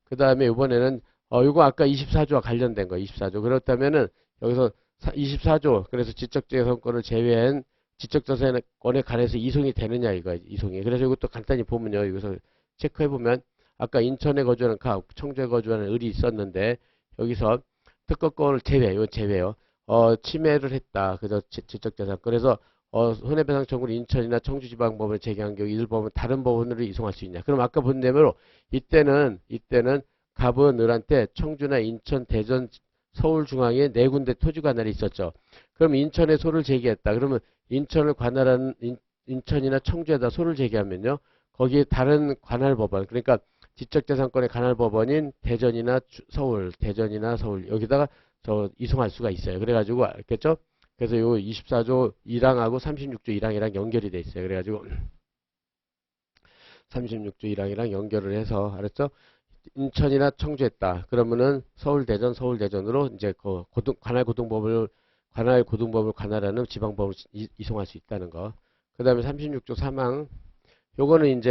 그 다음에 이번에는 이거 아까 24조와 관련된 거 24조. 그렇다면은 여기서 24조 그래서 지적재산권을 제외한 지적재산권에 관해서 이송이 되느냐 이거 이송이. 그래서 이것도 간단히 보면요. 여기서 체크해 보면 아까 인천에 거주하는 청주에 거주하는 을이 있었는데 여기서 특허권을 제외, 요 제외요. 침해를 했다. 그래서 지적재산. 그래서 손해배상 청구를 인천이나 청주지방법원에 제기한 경우 이들 법원 다른 법원으로 이송할 수 있냐? 그럼 아까 본 내용으로 이때는 갑은 을한테 청주나 인천, 대전, 서울중앙에 네 군데 토지 관할이 있었죠. 그럼 인천에 소를 제기했다. 그러면 인천을 관할한 인천이나 청주에다 소를 제기하면요. 거기에 다른 관할 법원, 그러니까 지적재산권의 관할 법원인 대전이나 서울 여기다가 이송할 수가 있어요. 그래가지고 알겠죠? 그래서 요 24조 1항하고 36조 1항이랑 연결이 돼 있어요. 그래가지고 36조 1항이랑 연결을 해서 알았죠? 인천이나 청주했다. 그러면은 서울 대전으로 이제 그 관할 고등법을 관할하는 지방법을 이송할 수 있다는 거. 그다음에 36조 3항 요거는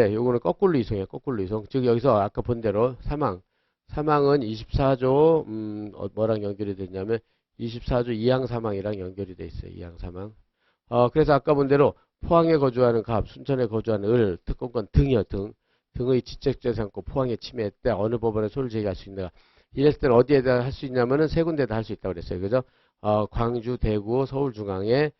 거꾸로 이송이에요. 거꾸로 이송. 즉 여기서 아까 본 대로 사망은 24조 뭐랑 연결이 됐냐면 24조 2항 사망이랑 연결이 돼 있어요. 2항 사망. 그래서 아까 본 대로 포항에 거주하는 갑, 순천에 거주하는 을, 특권권 등이요. 등의 지적재산권 포항에 침해했대. 어느 법원에 소를 제기할 수 있는가. 이랬을 때는 어디에다 할 수 있냐면은 세 군데다 할 수 있다고 그랬어요. 그죠? 광주, 대구, 서울중앙에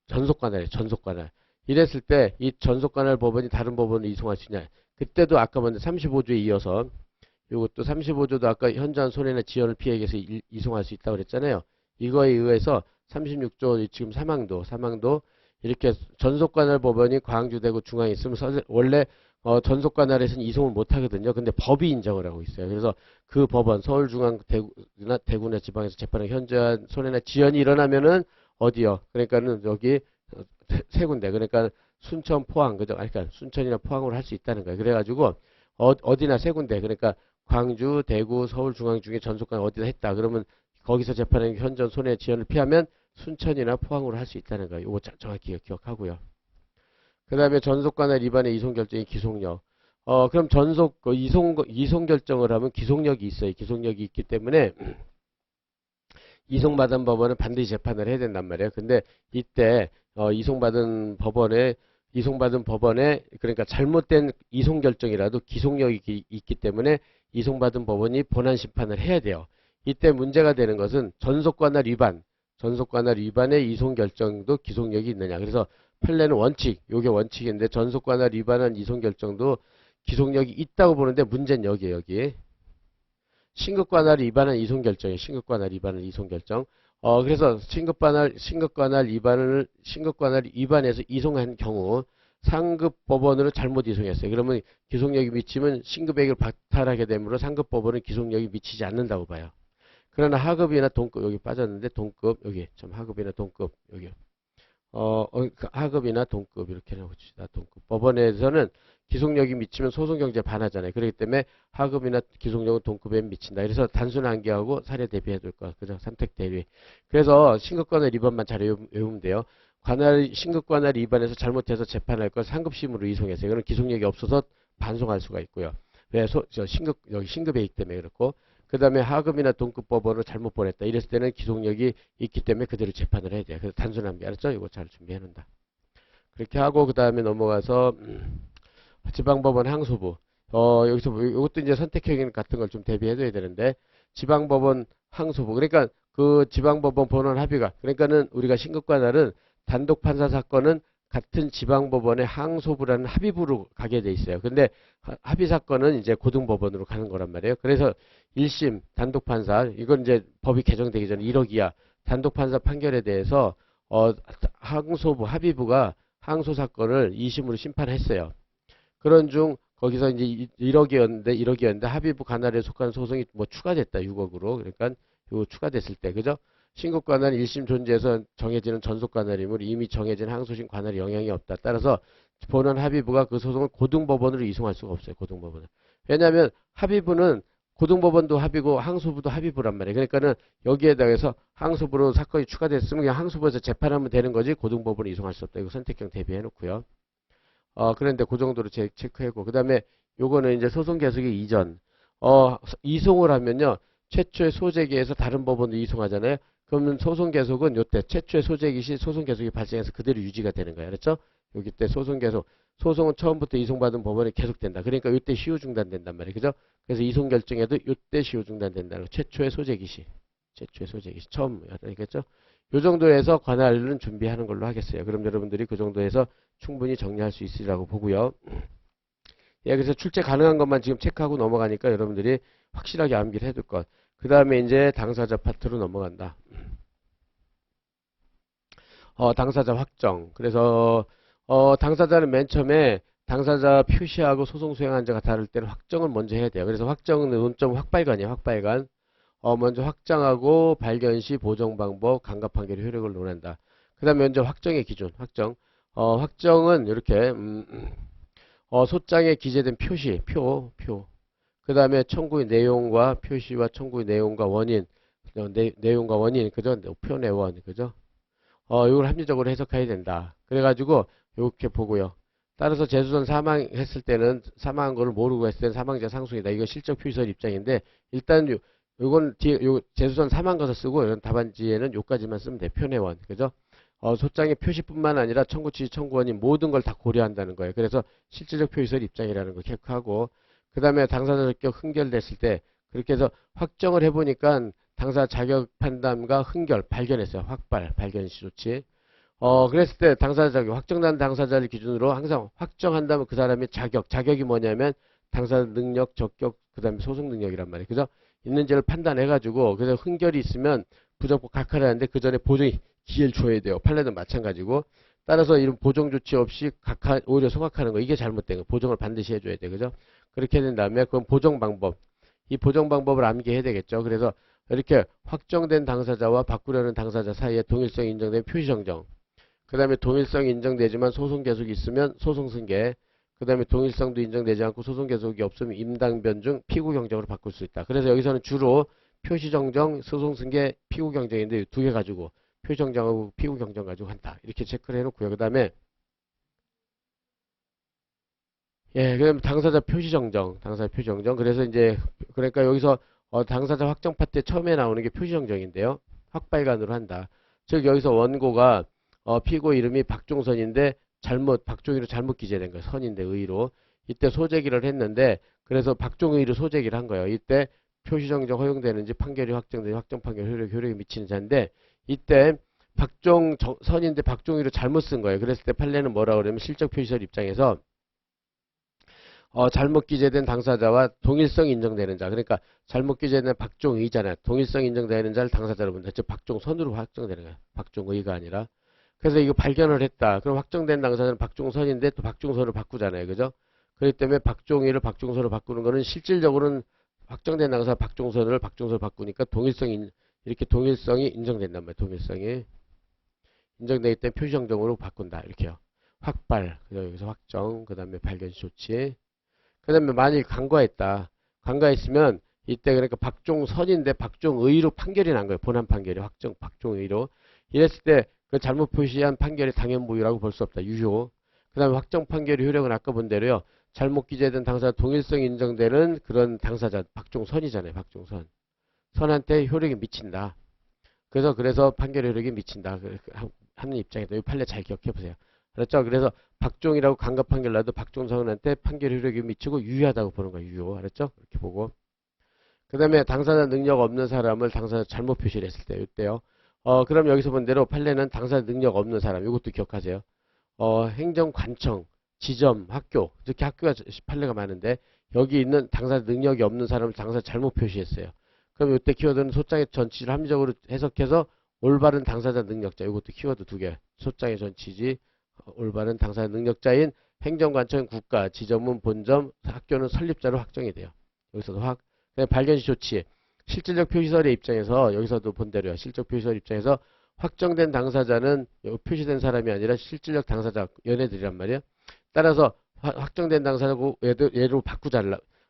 전속관할. 이랬을 때 이 전속관할 법원이 다른 법원으로 이송할 수 있냐. 그때도 아까 먼저 35조에 이어서 요것도 35조도 아까 현저한 손해나 지연을 피해서 이송할 수 있다고 그랬잖아요. 이거에 의해서 36조 지금 사망도 이렇게 전속관할 법원이 광주, 대구, 중앙에 있으면 원래 전속관할에서는 이송을 못 하거든요. 근데 법이 인정을 하고 있어요. 그래서 그 법원 서울중앙 대구나 지방에서 재판은 현저한 손해나 지연이 일어나면은 어디요? 그러니까는 여기 세 군데. 그러니까 순천, 포항, 그죠? 그러니까 순천이나 포항으로 할 수 있다는 거예요. 그래가지고 어디나 세 군데. 그러니까 광주, 대구, 서울, 중앙 중에 전속관 어디다 했다. 그러면 거기서 재판하는 현전 손해 지연을 피하면 순천이나 포항으로 할 수 있다는 거예요. 이거 정확히 기억하고요. 그 다음에 전속관할 위반의 이송 결정이 기속력. 그럼 이송 결정을 하면 기속력이 있어요. 기속력이 있기 때문에 이송받은 법원은 반드시 재판을 해야 된단 말이에요. 근데 이때 이송받은 법원에 그러니까 잘못된 이송 결정이라도 기속력이 있기 때문에 이송받은 법원이 본안 심판을 해야 돼요. 이때 문제가 되는 것은 전속관할 위반의 이송 결정도 기속력이 있느냐. 그래서 판례는 요게 원칙인데 전속관할 위반한 이송 결정도 기속력이 있다고 보는데 문제는 여기에요. 여기. 신급관할 위반한 이송 결정이에요. 신급관할 위반한 이송 결정. 그래서 신급관할 위반해서 이송한 경우 상급 법원으로 잘못 이송했어요. 그러면 기속력이 미치면 신급액을 박탈하게 되므로 상급 법원은 기속력이 미치지 않는다고 봐요. 그러나 하급이나 동급 여기 빠졌는데 동급 여기 좀 하급이나 동급 여기 하급이나 동급 이렇게 해봅시다. 동급 법원에서는 기속력이 미치면 소송경제 반하잖아요. 그렇기 때문에 하급이나 기속력은 동급에 미친다. 그래서 단순 한계하고 사례 대비해야 될 것. 그죠? 선택 대비. 그래서 신급관할 위반만 잘 외우면 돼요. 신급관할 위반에서 잘못해서 재판할 걸 상급심으로 이송했어요. 이거는 기속력이 없어서 반송할 수가 있고요. 왜? 여기 신급이기 때문에 그렇고. 그 다음에 하급이나 동급 법원으로 잘못 보냈다. 이랬을 때는 기속력이 있기 때문에 그대로 재판을 해야 돼요. 그래서 단순한 게 알았죠? 이거 잘 준비해 놓는다. 그렇게 하고 그 다음에 넘어가서 지방법원 항소부. 여기서 이것도 이제 선택형 같은 걸 좀 대비해줘야 되는데 지방법원 항소부. 그러니까 그 지방법원 본원 합의가 그러니까는 우리가 신급관할은 단독 판사 사건은 같은 지방법원의 항소부라는 합의부로 가게 돼 있어요. 근데 합의 사건은 이제 고등법원으로 가는 거란 말이에요. 그래서 1심 단독 판사 이건 이제 법이 개정되기 전에 1억 이하 단독 판사 판결에 대해서 항소부 합의부가 항소 사건을 2심으로 심판했어요. 그런 중 거기서 이제 1억이었는데 합의부 관할에 속한 소송이 뭐 추가됐다. 6억으로. 그러니까 요 추가됐을 때 그죠? 신급 관할 1심 존재에서 정해지는 전속 관할이므로 이미 정해진 항소심 관할에 영향이 없다. 따라서 본원 합의부가 그 소송을 고등법원으로 이송할 수가 없어요. 고등법원은. 왜냐하면 합의부는 고등법원도 합의고 항소부도 합의부란 말이에요. 그러니까는 여기에다 해서 항소부로 사건이 추가됐으면 그냥 항소부에서 재판하면 되는 거지 고등법원으로 이송할 수 없다. 이거 선택형 대비해 놓고요. 그런데 그 정도로 체크하고 그 다음에 요거는 이제 소송 계속의 이전 이송을 하면요 최초의 소재기에서 다른 법원으로 이송하잖아요. 그러면 소송 계속은 요때 최초의 소재기 시 소송 계속이 발생해서 그대로 유지가 되는 거예요. 그렇죠? 여기 때 소송은 처음부터 이송받은 법원에 계속된다. 그러니까 요때 시효 중단된단 말이에요. 그죠? 그래서 이송 결정에도 요때 시효 중단된다는 거. 최초의 소재기 시 처음 알겠죠? 요 정도에서 관할은 준비하는 걸로 하겠어요. 그럼 여러분들이 그 정도에서 충분히 정리할 수 있으리라고 보고요. 예, 그래서 출제 가능한 것만 지금 체크하고 넘어가니까 여러분들이 확실하게 암기를 해둘 것. 그 다음에 이제 당사자 파트로 넘어간다. 당사자 확정. 그래서 당사자는 맨 처음에 당사자 표시하고 소송 수행한 자가 다를 때는 확정을 먼저 해야 돼요. 그래서 확정은 논점 확발관이에요. 확발관. 먼저 확정하고 발견 시 보정 방법, 강압 판결의 효력을 논한다. 그 다음에 먼저 확정의 기준. 확정. 확정은 이렇게 소장에 기재된 표시, 표. 그 다음에 청구의 내용과 표시와 청구의 내용과 원인, 내용과 원인, 그죠? 표현의 원, 그죠? 이걸 합리적으로 해석해야 된다. 그래가지고 이렇게 보고요. 따라서 재수선 사망했을 때는 사망한 거를 모르고 했을 때는 사망자 상속이다. 이거 실적 표시설 입장인데 일단 요건 뒤에 요 재수선 사망 것을 쓰고 이런 답안지에는 요까지만 쓰면 돼. 표현의 원, 그죠? 소장의 표시뿐만 아니라 청구 취지, 청구 원인 모든 걸 다 고려한다는 거예요. 그래서 실질적 표시설 입장이라는 거 체크하고 그 다음에 당사자 적격 흥결됐을 때 그렇게 해서 확정을 해보니까 당사 자격 판단과 흥결 발견했어요. 발견 시 조치. 그랬을 때 당사자 자격, 확정된 당사자를 기준으로 항상 확정한다면 그 사람의 자격이 뭐냐면 당사자 능력, 적격, 그 다음에 소송 능력이란 말이에요. 그죠? 있는지를 판단해가지고, 그래서 흥결이 있으면 부적법 각하를 하는데 그 전에 보정이 기회를 줘야 돼요. 판례는 마찬가지고. 따라서 이런 보정 조치 없이 오히려 소각하는 거, 이게 잘못된 거. 보정을 반드시 해줘야 돼. 그죠? 그렇게 된 다음에 그건 보정 방법. 이 보정 방법을 암기해야 되겠죠. 그래서 이렇게 확정된 당사자와 바꾸려는 당사자 사이에 동일성이 인정된 표시 정정. 그 다음에 동일성이 인정되지만 소송 계속이 있으면 소송 승계. 그 다음에 동일성도 인정되지 않고 소송 계속이 없으면 임당변 중 피고 경정으로 바꿀 수 있다. 그래서 여기서는 주로 표시 정정, 소송 승계, 피고 경정인데 두 개 가지고 표시 정정하고 피고 경정 가지고 한다. 이렇게 체크를 해놓고요. 그 다음에 예, 그럼 당사자 표시 정정, 당사자 표시 정정. 그래서 이제 그러니까 여기서 당사자 확정 파트에 처음에 나오는 게 표시 정정인데요. 확발관으로 한다. 즉 여기서 원고가 피고 이름이 박종선인데 박종의로 잘못 기재된 거예요. 선인데 의로. 이때 소재기를 했는데 그래서 박종의로 소재기를 한 거예요. 이때 표시 정정 허용되는지 판결이 확정되지 확정 판결 효력이 미치는 자인데 이때 선인데 박종의로 잘못 쓴 거예요. 그랬을 때 판례는 뭐라 그러면 실적 표시설 입장에서 잘못 기재된 당사자와 동일성 인정되는 자. 그러니까 잘못 기재된 박종의잖아요. 동일성 인정되는 자를 당사자로 본다. 즉 박종선으로 확정되는 거예요. 박종의가 아니라. 그래서 이거 발견을 했다. 그럼 확정된 당사자는 박종선인데 또 박종선을 바꾸잖아요. 그죠? 그렇기 때문에 박종의를 박종선으로 바꾸는 거는 실질적으로는 확정된 당사 박종선을 박종선으로 바꾸니까 이렇게 동일성이 인정된단 말이에요. 동일성이 인정되기 때문에 표시정정으로 바꾼다. 이렇게요. 확발. 여기서 확정. 그 다음에 발견시 조치. 그 다음에 만일 간과했다. 간과했으면 이때 그러니까 박종선인데 박종의로 판결이 난 거예요. 본안 판결이 박종의로. 이랬을 때 그 잘못 표시한 판결이 당연무효라고 볼 수 없다. 유효. 그 다음에 확정 판결의 효력은 아까 본 대로요. 잘못 기재된 당사자 동일성이 인정되는 그런 당사자 박종선이잖아요. 박종선. 선한테 효력이 미친다. 그래서 판결의 효력이 미친다. 하는 입장이다. 이 판례 잘 기억해 보세요. 그렇죠? 그래서 박종이라고 강압 판결 나도 박종선한테 판결 효력이 미치고 유효하다고 보는 거예요. 유효. 알았죠? 이렇게 보고. 그 다음에 당사자 능력 없는 사람을 당사자 잘못 표시를 했을 때 이때요. 그럼 여기서 본 대로 판례는 당사자 능력 없는 사람. 이것도 기억하세요. 행정관청, 지점, 학교. 이렇게 학교가 판례가 많은데 여기 있는 당사자 능력이 없는 사람을 당사자 잘못 표시했어요. 그럼 이때 키워드는 소장의 전치를 합리적으로 해석해서 올바른 당사자 능력자. 이것도 키워드 두 개. 소장의 전치지 올바른 당사자 능력자인 행정관청 국가, 지점은 본점, 학교는 설립자로 확정이 돼요. 여기서도 발견시 조치. 실질적 표시설의 입장에서 여기서도 본대로요. 실적 표시설 입장에서 확정된 당사자는 표시된 사람이 아니라 실질적 당사자 얘네들이란 말이에요. 따라서 확정된 당사자고 얘로 바꾸자.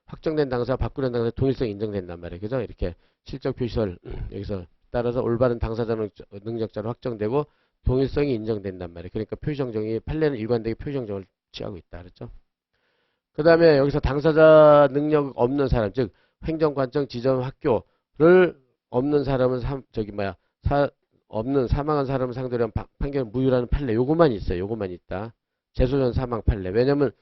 확정된 당사 바꾸는 당사 동일성 인정된단 말이에요. 그죠? 이렇게 실적 표시설 여기서 따라서 올바른 당사자 능력자로 확정되고 동일성이 인정된단 말이에요. 그러니까 표시정정이 판례는 일관되게 표시정정을 취하고 있다. 그렇죠? 그 다음에 여기서 당사자 능력 없는 사람, 즉 행정관청, 지점, 학교를 없는 사람은 없는 사망한 사람을 상대로 한 판결 무효라는 판례. 요것만 있어요. 요것만 있다. 재소전 사망 판례. 왜냐면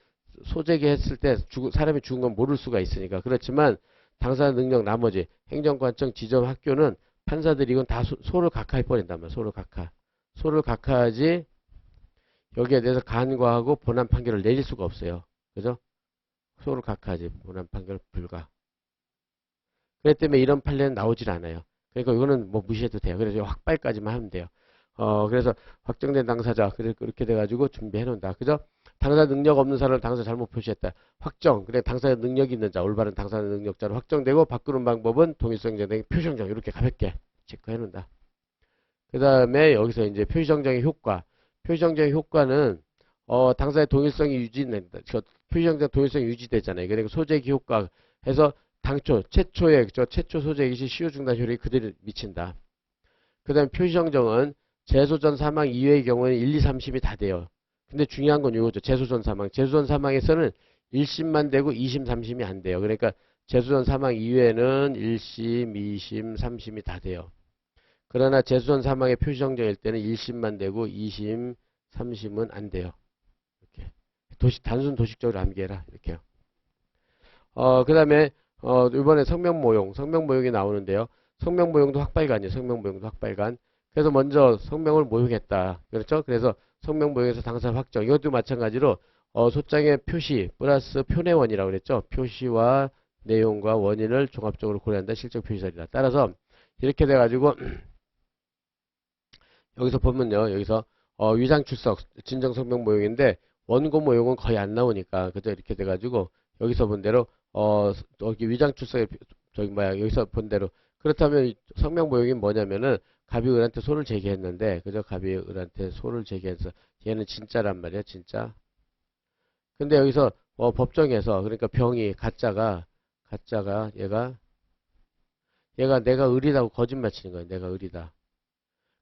소재기 했을 때 사람이 죽은 건 모를 수가 있으니까. 그렇지만 당사자 능력 나머지 행정관청, 지점, 학교는 판사들이 이건 다 소를 각하해버린단 말이야. 소를 각하. 소를 각하하지 여기에 대해서 간과하고 본안 판결을 내릴 수가 없어요. 그죠? 소를 각하하지 본안 판결 불가. 그렇기 때문에 이런 판례는 나오질 않아요. 그러니까 이거는 뭐 무시해도 돼요. 그래서 확발까지만 하면 돼요. 그래서 확정된 당사자 그렇게 돼가지고 준비해 놓는다. 그죠? 당사 능력 없는 사람을 당사 잘못 표시했다. 확정. 그래 당사 능력이 있는 자 올바른 당사 능력자로 확정되고 바꾸는 방법은 동일성정당의 표시정정 이렇게 가볍게 체크해 놓는다. 그 다음에 여기서 이제 표시정정의 효과. 표시정정의 효과는 당사의 동일성이 유지된다. 표시정정 동일성이 유지되잖아요. 그러니까 소재기 효과 해서 당초 최초의 최초 소재기 시 시효 중단 효력이 그대로 미친다. 그 다음에 표시정정은 재소전 사망 이외의 경우에는 1, 2, 3심이 다 돼요. 근데 중요한 건 이거죠. 재소전 사망. 재소전 사망에서는 1심만 되고 2심, 3심이 안 돼요. 그러니까 재소전 사망 이외에는 1심, 2심, 3심이 다 돼요. 그러나 재소전 사망의 표시정정일 때는 1심만 되고 2심, 3심은 안 돼요. 이렇게. 단순 도식적으로 암기해라. 이렇게요. 그 다음에, 이번에 성명모용. 성명모용이 나오는데요. 성명모용도 확발간이에요. 성명모용도 확발간. 그래서 먼저 성명을 모용했다. 그렇죠? 그래서 성명모용에서 당사 확정. 이것도 마찬가지로, 소장의 표시 플러스 표내원이라고 그랬죠? 표시와 내용과 원인을 종합적으로 고려한다. 실적 표시설이다. 따라서, 이렇게 돼가지고, 여기서 보면요. 여기서 위장 출석 진정 성명 모형인데 원고 모형은 거의 안 나오니까 그죠? 이렇게 돼가지고 여기서 본 대로 여기 위장 출석에 저기 뭐야 여기서 본 대로 그렇다면 이 성명 모형이 뭐냐면은 갑이 을한테 소를 제기했는데 그죠? 갑이 을한테 소를 제기해서 얘는 진짜란 말이야 진짜. 근데 여기서 법정에서 그러니까 병이 가짜가 얘가 내가 을이라고 거짓말 치는 거야. 내가 을이다.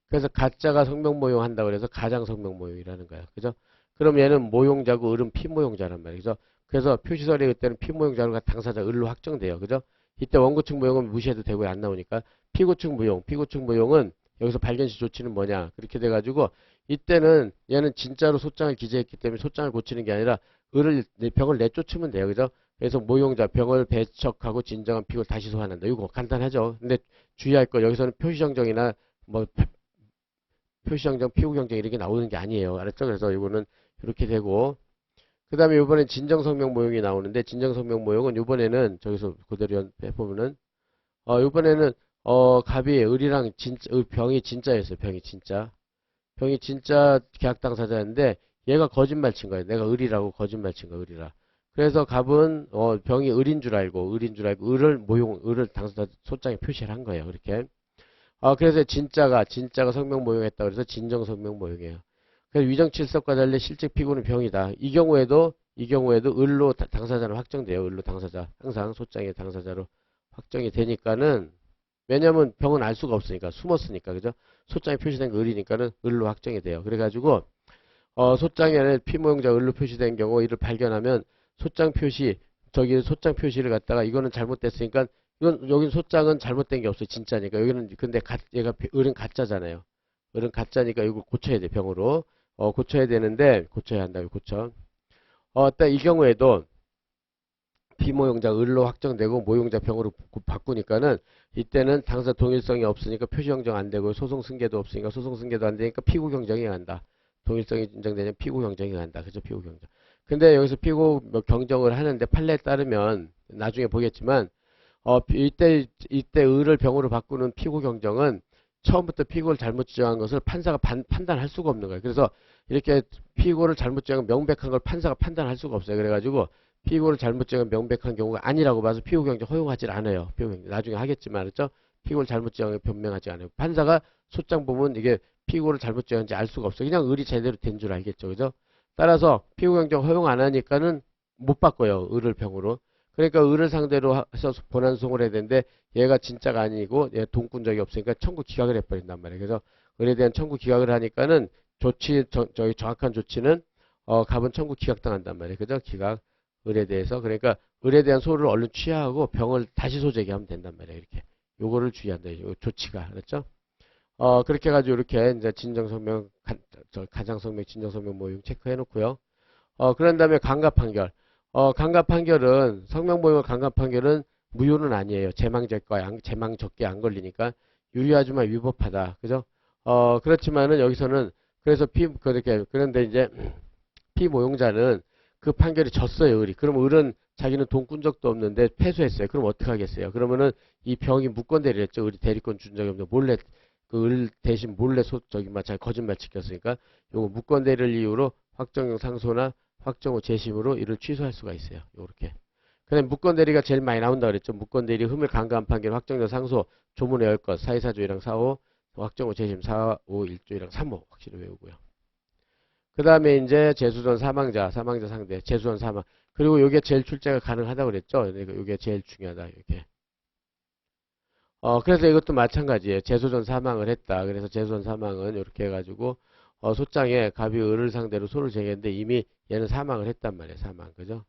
그래서 가짜가 성명 모용한다고 그래서 가장 성명 모용이라는 거야. 그죠? 그럼 얘는 모용자고 을은 피모용자란 말이죠. 그래서 표시설이 그때는 피모용자로 당사자 을로 확정돼요. 그죠? 이때 원고측 모용은 무시해도 되고 안 나오니까 피고측 모용은 여기서 발견시 조치는 뭐냐? 그렇게 돼가지고 이때는 얘는 진짜로 소장을 기재했기 때문에 소장을 고치는 게 아니라 병을 내쫓으면 돼요. 그죠? 그래서 모용자 병을 배척하고 진정한 피고를 다시 소환한다. 이거 간단하죠. 근데 주의할 거 여기서는 표시정정이나 뭐 표시정정, 피고경정 이렇게 나오는 게 아니에요. 알았죠? 그래서 이거는 이렇게 되고 그 다음에 이번엔 진정성명 모형이 나오는데 진정성명 모형은 이번에는 저기서 그대로 해보면은 이번에는 갑이 을이랑 병이 진짜였어요. 병이 진짜 계약 당사자인데 얘가 거짓말 친 거예요. 내가 을이라고 거짓말 친 거야. 을이라. 그래서 갑은 병이 을인 줄 알고 을을 당사자 소장에 표시를 한 거예요. 그렇게. 그래서 진짜가 성명 모형했다. 그래서 진정 성명 모형이에요. 그래서 위정칠석과 달리 실직 피고는 병이다. 이 경우에도 을로 당사자는 확정돼요. 을로 당사자. 항상 소장의 당사자로 확정이 되니까는 왜냐면 병은 알 수가 없으니까 숨었으니까 그죠? 소장에 표시된 거 을이니까는 을로 확정이 돼요. 그래가지고 소장에 안에 피모용자 을로 표시된 경우 이를 발견하면 소장 표시를 갖다가 이거는 잘못됐으니까 여긴 소장은 잘못된 게 없어요. 진짜니까. 여기는 근데 얘가 을은 가짜잖아요. 을은 가짜니까 이거 고쳐야 돼. 병으로. 고쳐야 되는데 고쳐야 한다고 고쳐. 딱 이 경우에도 피모용자 을로 확정되고 모용자 병으로 바꾸니까는 이때는 당사 동일성이 없으니까 표시경정 안 되고 소송 승계도 없으니까 소송 승계도 안 되니까 피고 경정이 간다. 동일성이 인정되면 피고 경정이 간다. 그죠? 피고 경정. 근데 여기서 피고 경정을 하는데 판례에 따르면 나중에 보겠지만 이때 을을 병으로 바꾸는 피고 경정은 처음부터 피고를 잘못 지정한 것을 판사가 판단할 수가 없는 거예요. 그래서 이렇게 피고를 잘못 지정한 명백한 걸 판사가 판단할 수가 없어요. 그래가지고 피고를 잘못 지정한 명백한 경우가 아니라고 봐서 피고 경정 허용하지 않아요. 피고 경정 나중에 하겠지만 그렇죠? 피고를 잘못 지정한 변명하지 않아요. 판사가 소장 보면 이게 피고를 잘못 지정한지 알 수가 없어요. 그냥 을이 제대로 된 줄 알겠죠. 그죠? 따라서 피고 경정 허용 안 하니까는 못 바꿔요. 을을 병으로. 그러니까 을을 상대로 해서 본안송을 해야 되는데 얘가 진짜가 아니고 얘 돈 꾼 적이 없으니까 청구 기각을 해버린단 말이에요. 그래서 을에 대한 청구 기각을 하니까는 저희 정확한 조치는 갑은 청구 기각당한단 말이에요. 그죠? 기각 을에 대해서 그러니까 을에 대한 소를 얼른 취하하고 병을 다시 소재기하면 된단 말이에요. 이렇게 요거를 주의한다. 요 조치가 그렇죠? 그렇게 해가지고 이렇게 이제 진정성명 가장성명 진정성명 모형 체크해 놓고요. 그런 다음에 강가 판결. 강가 판결은 성명 모형과 강가 판결은 무효는 아니에요. 제망적게 안 걸리니까 유리하지만 위법하다. 그죠? 그렇지만은 여기서는 그래서 그렇게 그런데 이제 피모용자는 그 판결이 졌어요, 을이. 그럼 을은 자기는 돈 꾼 적도 없는데 패소했어요. 그럼 어떻게 하겠어요? 그러면은 이 병이 무권 대리를 했죠. 을이 대리권 준 적이 없는데 몰래 그 을 대신 몰래 자기 거짓말 시켰으니까 요거 무권 대리를 이유로 확정형 상소나 확정 후 재심으로 이를 취소할 수가 있어요. 요렇게. 그다음에 무권 대리가 제일 많이 나온다 그랬죠. 무권 대리 흠을 간과한 판결 확정형 상소 조문의 10것 사의사조이랑 4호 확정 후 재심 4, 5, 1조이랑 3호 확실히 외우고요. 그 다음에 이제 재수전 사망자 상대, 재수전 사망. 그리고 요게 제일 출제가 가능하다고 그랬죠. 그러니까 요게 제일 중요하다, 이렇게. 그래서 이것도 마찬가지예요. 재수전 사망을 했다. 그래서 재수전 사망은 이렇게 해가지고, 소장에 갑이 을을 상대로 소를 제기했는데 이미 얘는 사망을 했단 말이에요. 사망. 그죠?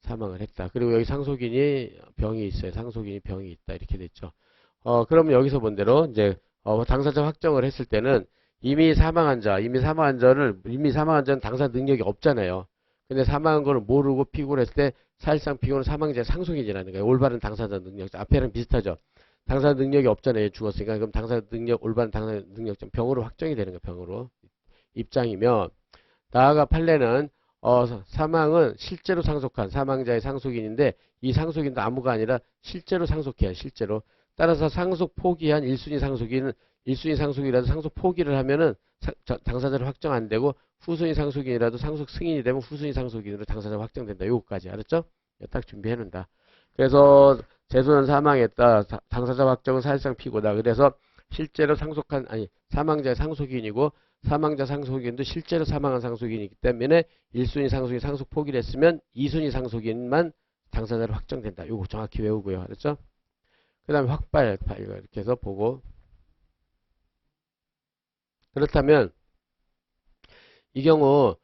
사망을 했다. 그리고 여기 상속인이 병이 있어요. 상속인이 병이 있다. 이렇게 됐죠. 그러면 여기서 본 대로 이제, 당사자 확정을 했을 때는 이미 사망한 자는 당사 능력이 없잖아요. 근데 사망한 거를 모르고 피고를 했을 때 사실상 피고는 사망자의 상속인이라는 거예요. 올바른 당사자 능력. 앞에랑 비슷하죠. 당사자 능력이 없잖아요. 죽었으니까. 그럼 올바른 당사자 능력점 병으로 확정이 되는 거예요. 병으로. 입장이며, 나아가 판례는 사망은 실제로 상속한 사망자의 상속인인데 이 상속인도 아무가 아니라 실제로 상속해요. 실제로. 따라서 상속 포기한 1순위 상속인은 1순위 상속이라도 상속 포기를 하면은 당사자를 확정 안 되고 후순위 상속인이라도 상속 승인이 되면 후순위 상속인으로 당사자가 확정된다. 요거까지 알았죠? 딱 준비해 놓는다. 그래서 재소는 사망했다. 당사자 확정은 사실상 피고다. 그래서 실제로 사망자의 상속인이고 사망자 상속인도 실제로 사망한 상속인이기 때문에 1순위 상속인 상속 포기를 했으면 2순위 상속인만 당사자로 확정된다. 요거 정확히 외우고요. 알았죠? 그 다음에 확발 이렇게 해서 보고, 그렇다면 이 경우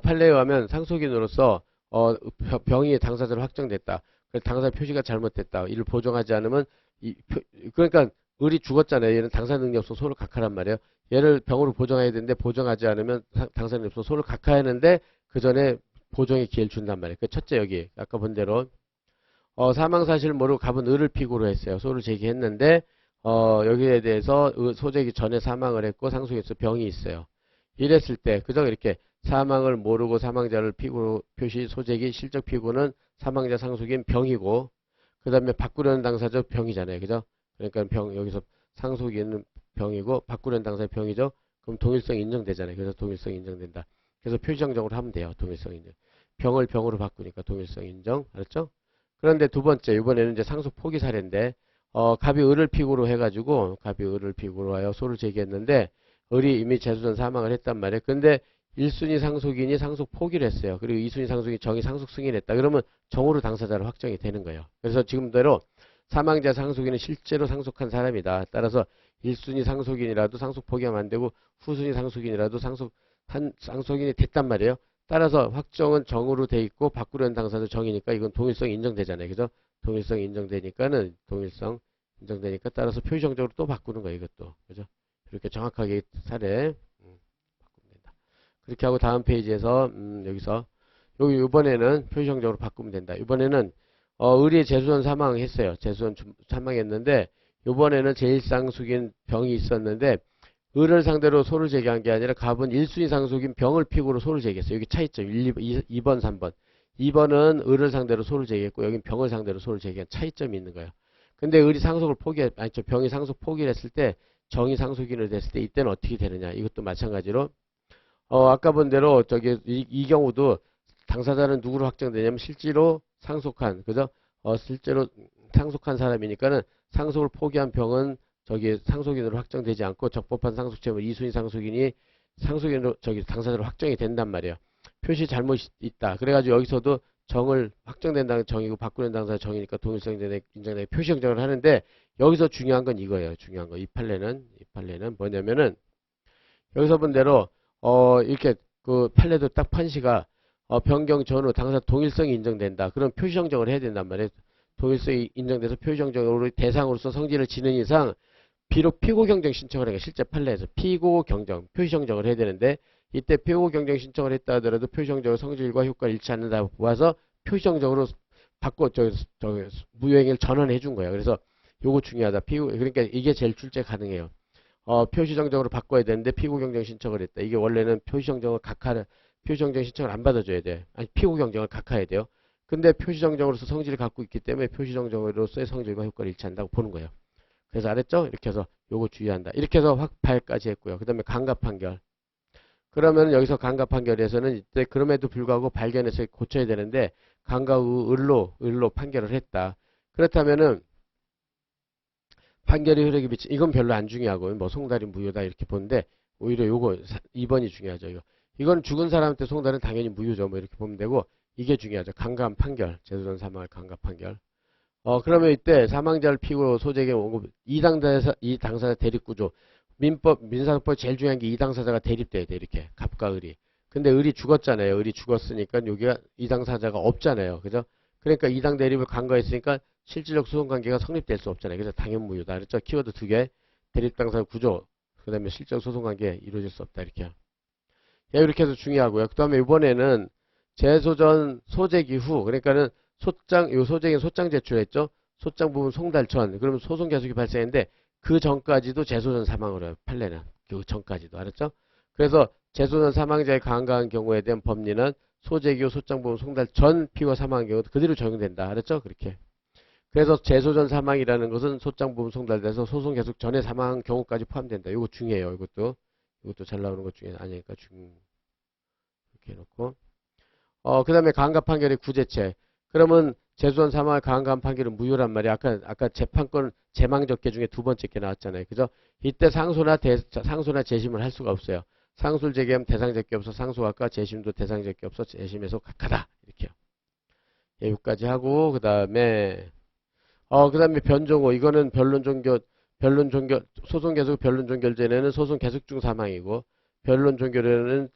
판례에 의하면 상속인으로서 병이 당사자로 확정됐다. 그래서 당사자 표시가 잘못됐다. 이를 보정하지 않으면 그러니까 을이 죽었잖아요. 얘는 당사 능력 없어 소를 각하란 말이에요. 얘를 병으로 보정해야 되는데 보정하지 않으면 당사 능력 없어 소를 각하하는데 그 전에 보정의 기회를 준단 말이에요. 그 첫째 여기 아까 본 대로 사망 사실을 모르고 갑은 을을 피고로 했어요. 소를 제기했는데 여기에 대해서 소제기 전에 사망을 했고 상속에서 병이 있어요. 이랬을 때 그저 이렇게 사망을 모르고 사망자를 피고로 표시 소제기 실적 피고는 사망자 상속인 병이고 그 다음에 바꾸려는 당사자 병이잖아요. 그죠? 그러니까 여기서 상속인은 병이고 바꾸려는 당사자 병이죠. 그럼 동일성 인정되잖아요. 그래서 동일성 인정된다. 그래서 표시정정으로 하면 돼요. 동일성 인정. 병을 병으로 바꾸니까 동일성 인정. 알았죠? 그런데 두 번째, 이번에는 이제 상속 포기 사례인데, 갑이 을을 피고로 해가지고, 갑이 을을 피고로 하여 소를 제기했는데, 을이 이미 재수전 사망을 했단 말이에요. 근데 1순위 상속인이 상속 포기를 했어요. 그리고 2순위 상속인이 정이 상속 승인했다. 그러면 정으로 당사자로 확정이 되는 거예요. 그래서 지금대로 사망자 상속인은 실제로 상속한 사람이다. 따라서 1순위 상속인이라도 상속 포기하면 안 되고, 후순위 상속인이라도 상속인이 됐단 말이에요. 따라서 확정은 정으로 돼 있고 바꾸려는 당사도 정이니까 이건 동일성 인정되잖아요. 그죠? 동일성 인정되니까는 동일성 인정되니까 따라서 표시정적으로 또 바꾸는 거예요. 이것도. 그죠? 이렇게 정확하게 사례 바꾸면 된다. 그렇게 하고 다음 페이지에서 여기서 여기 이번에는 표시정적으로 바꾸면 된다. 이번에는 을이 재수전 사망했어요. 재수전 사망했는데 이번에는 제1상속인 병이 있었는데 을을 상대로 소를 제기한 게 아니라 갑은 1순위 상속인 병을 피고로 소를 제기했어요. 여기 차이점 2번 3번 2번은 을을 상대로 소를 제기했고 여긴 병을 상대로 소를 제기한 차이점이 있는 거예요. 근데 을이 상속을 병이 상속 포기를 했을 때 정이 상속인을 됐을 때 이때는 어떻게 되느냐. 이것도 마찬가지로 아까 본 대로 이 경우도 당사자는 누구로 확정되냐면 실제로 상속한 그죠? 실제로 상속한 사람이니까는 상속을 포기한 병은 상속인으로 확정되지 않고 적법한 상속체물 2순위 상속인이 상속인으로 당사자로 확정이 된단 말이에요. 표시 잘못이 있다. 그래가지고 여기서도 정을 확정된다는 정이고 바꾸는 당사자 정이니까 동일성 인정되게 표시 정정을 하는데 여기서 중요한 건 이거예요. 중요한 거. 이 판례는 뭐냐면은 여기서 본 대로 이렇게 그 판례도 딱 판시가 변경 전후 당사자 동일성이 인정된다. 그럼 표시 정정을 해야 된단 말이에요. 동일성이 인정돼서 표시 정정으로 대상으로서 성질을 지는 이상 비록 피고 경정 신청을 해요. 실제 판례에서 피고 경정, 표시 정정을 해야 되는데 이때 피고 경정 신청을 했다 하더라도 표시 정정의 성질과 효과를 잃지 않는다고 보아서 표시 정정으로 무효행위를 전환해 준 거예요. 그래서 요거 중요하다. 그러니까 이게 제일 출제 가능해요. 표시정정으로 바꿔야 되는데 피고경정 신청을 했다. 이게 원래는 표시정정 신청을 안 받아줘야 돼. 아니, 피고경정을 각하해야 돼요. 근데 표시정정으로서 성질을 갖고 있기 때문에 표시정정으로서의 성질과 효과를 일치한다고 보는 거예요. 그래서 알았죠? 이렇게 해서 요거 주의한다. 이렇게 해서 확발까지 했고요. 그 다음에 강갑 판결. 그러면 여기서 강갑 판결에서는 이때 그럼에도 불구하고 발견해서 고쳐야 되는데 강과 을로 판결을 했다. 그렇다면은 판결이 효력이 미친 이건 별로 안 중요하고 뭐 송달이 무효다 이렇게 보는데 오히려 요거 2번이 중요하죠. 이건 죽은 사람한테 송달은 당연히 무효죠. 뭐 이렇게 보면 되고 이게 중요하죠. 강간 판결, 제도전 사망을 강간 판결. 그러면 이때 사망자를 피고 소재에게 오고 이 당사자 대립구조. 민사소법 제일 중요한 게 이 당사자가 대립돼야 돼. 이렇게 갑과 을이. 근데 을이 죽었잖아요. 을이 죽었으니까 여기가 이 당사자가 없잖아요. 그죠? 그러니까 이당 대립을 간과했으니까 실질적 소송관계가 성립될 수 없잖아요. 그래서 당연 무효다. 그랬죠? 키워드 2개. 대립 당사자 구조. 그 다음에 실질적 소송관계 이루어질 수 없다. 이렇게. 예, 이렇게 해서 중요하고요. 그 다음에 이번에는 재소전 소재기 후. 그러니까는 요 소재기 소장 제출했죠? 소장 부분 송달 전. 그러면 소송 계속이 발생했는데 그 전까지도 재소전 사망으로 해요. 판례는. 그 전까지도. 알았죠? 그래서 재소전 사망자의 강간한 경우에 대한 법리는 소재기 후 소장 부분 송달 전 피고 사망한 경우도 그대로 적용된다. 알았죠? 그렇게. 그래서 재소전 사망이라는 것은 소장 부분 송달돼서 소송 계속 전에 사망한 경우까지 포함된다. 이거 중요해요. 이것도 잘 나오는 것 중에 아니니까 이렇게 해놓고. 그 다음에 강간 판결의 구제체. 그러면 재소전 사망을 강간 판결은 무효란 말이야. 아까 재판권 재망적계 중에 두 번째 게 나왔잖아요. 그죠? 이때 상소나 재심을 할 수가 없어요. 상소를 제기하면 대상적게 없어 상소각과 재심도 대상적게 없어 재심에서 각하다. 이렇게요. 예, 여기까지 하고 그 다음에 변종호. 이거는 소송 계속 변론 종결제는 소송 계속 중 사망이고 변론 종결에는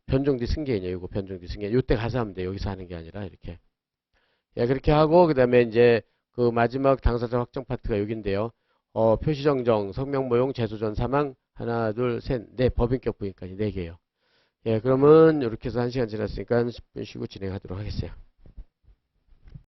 변종 뒤 승계이냐. 이거 변종 뒤 승계. 요때 가서 하면 돼. 여기서 하는 게 아니라 이렇게. 예, 그렇게 하고 그다음에 이제 그 마지막 당사자 확정 파트가 여기인데요. 표시정정, 성명모용, 재소전 사망 하나, 둘, 셋, 넷 법인격 부인까지 4개예요. 예, 그러면 이렇게 해서 1시간 지났으니까 10분 쉬고 진행하도록 하겠어요.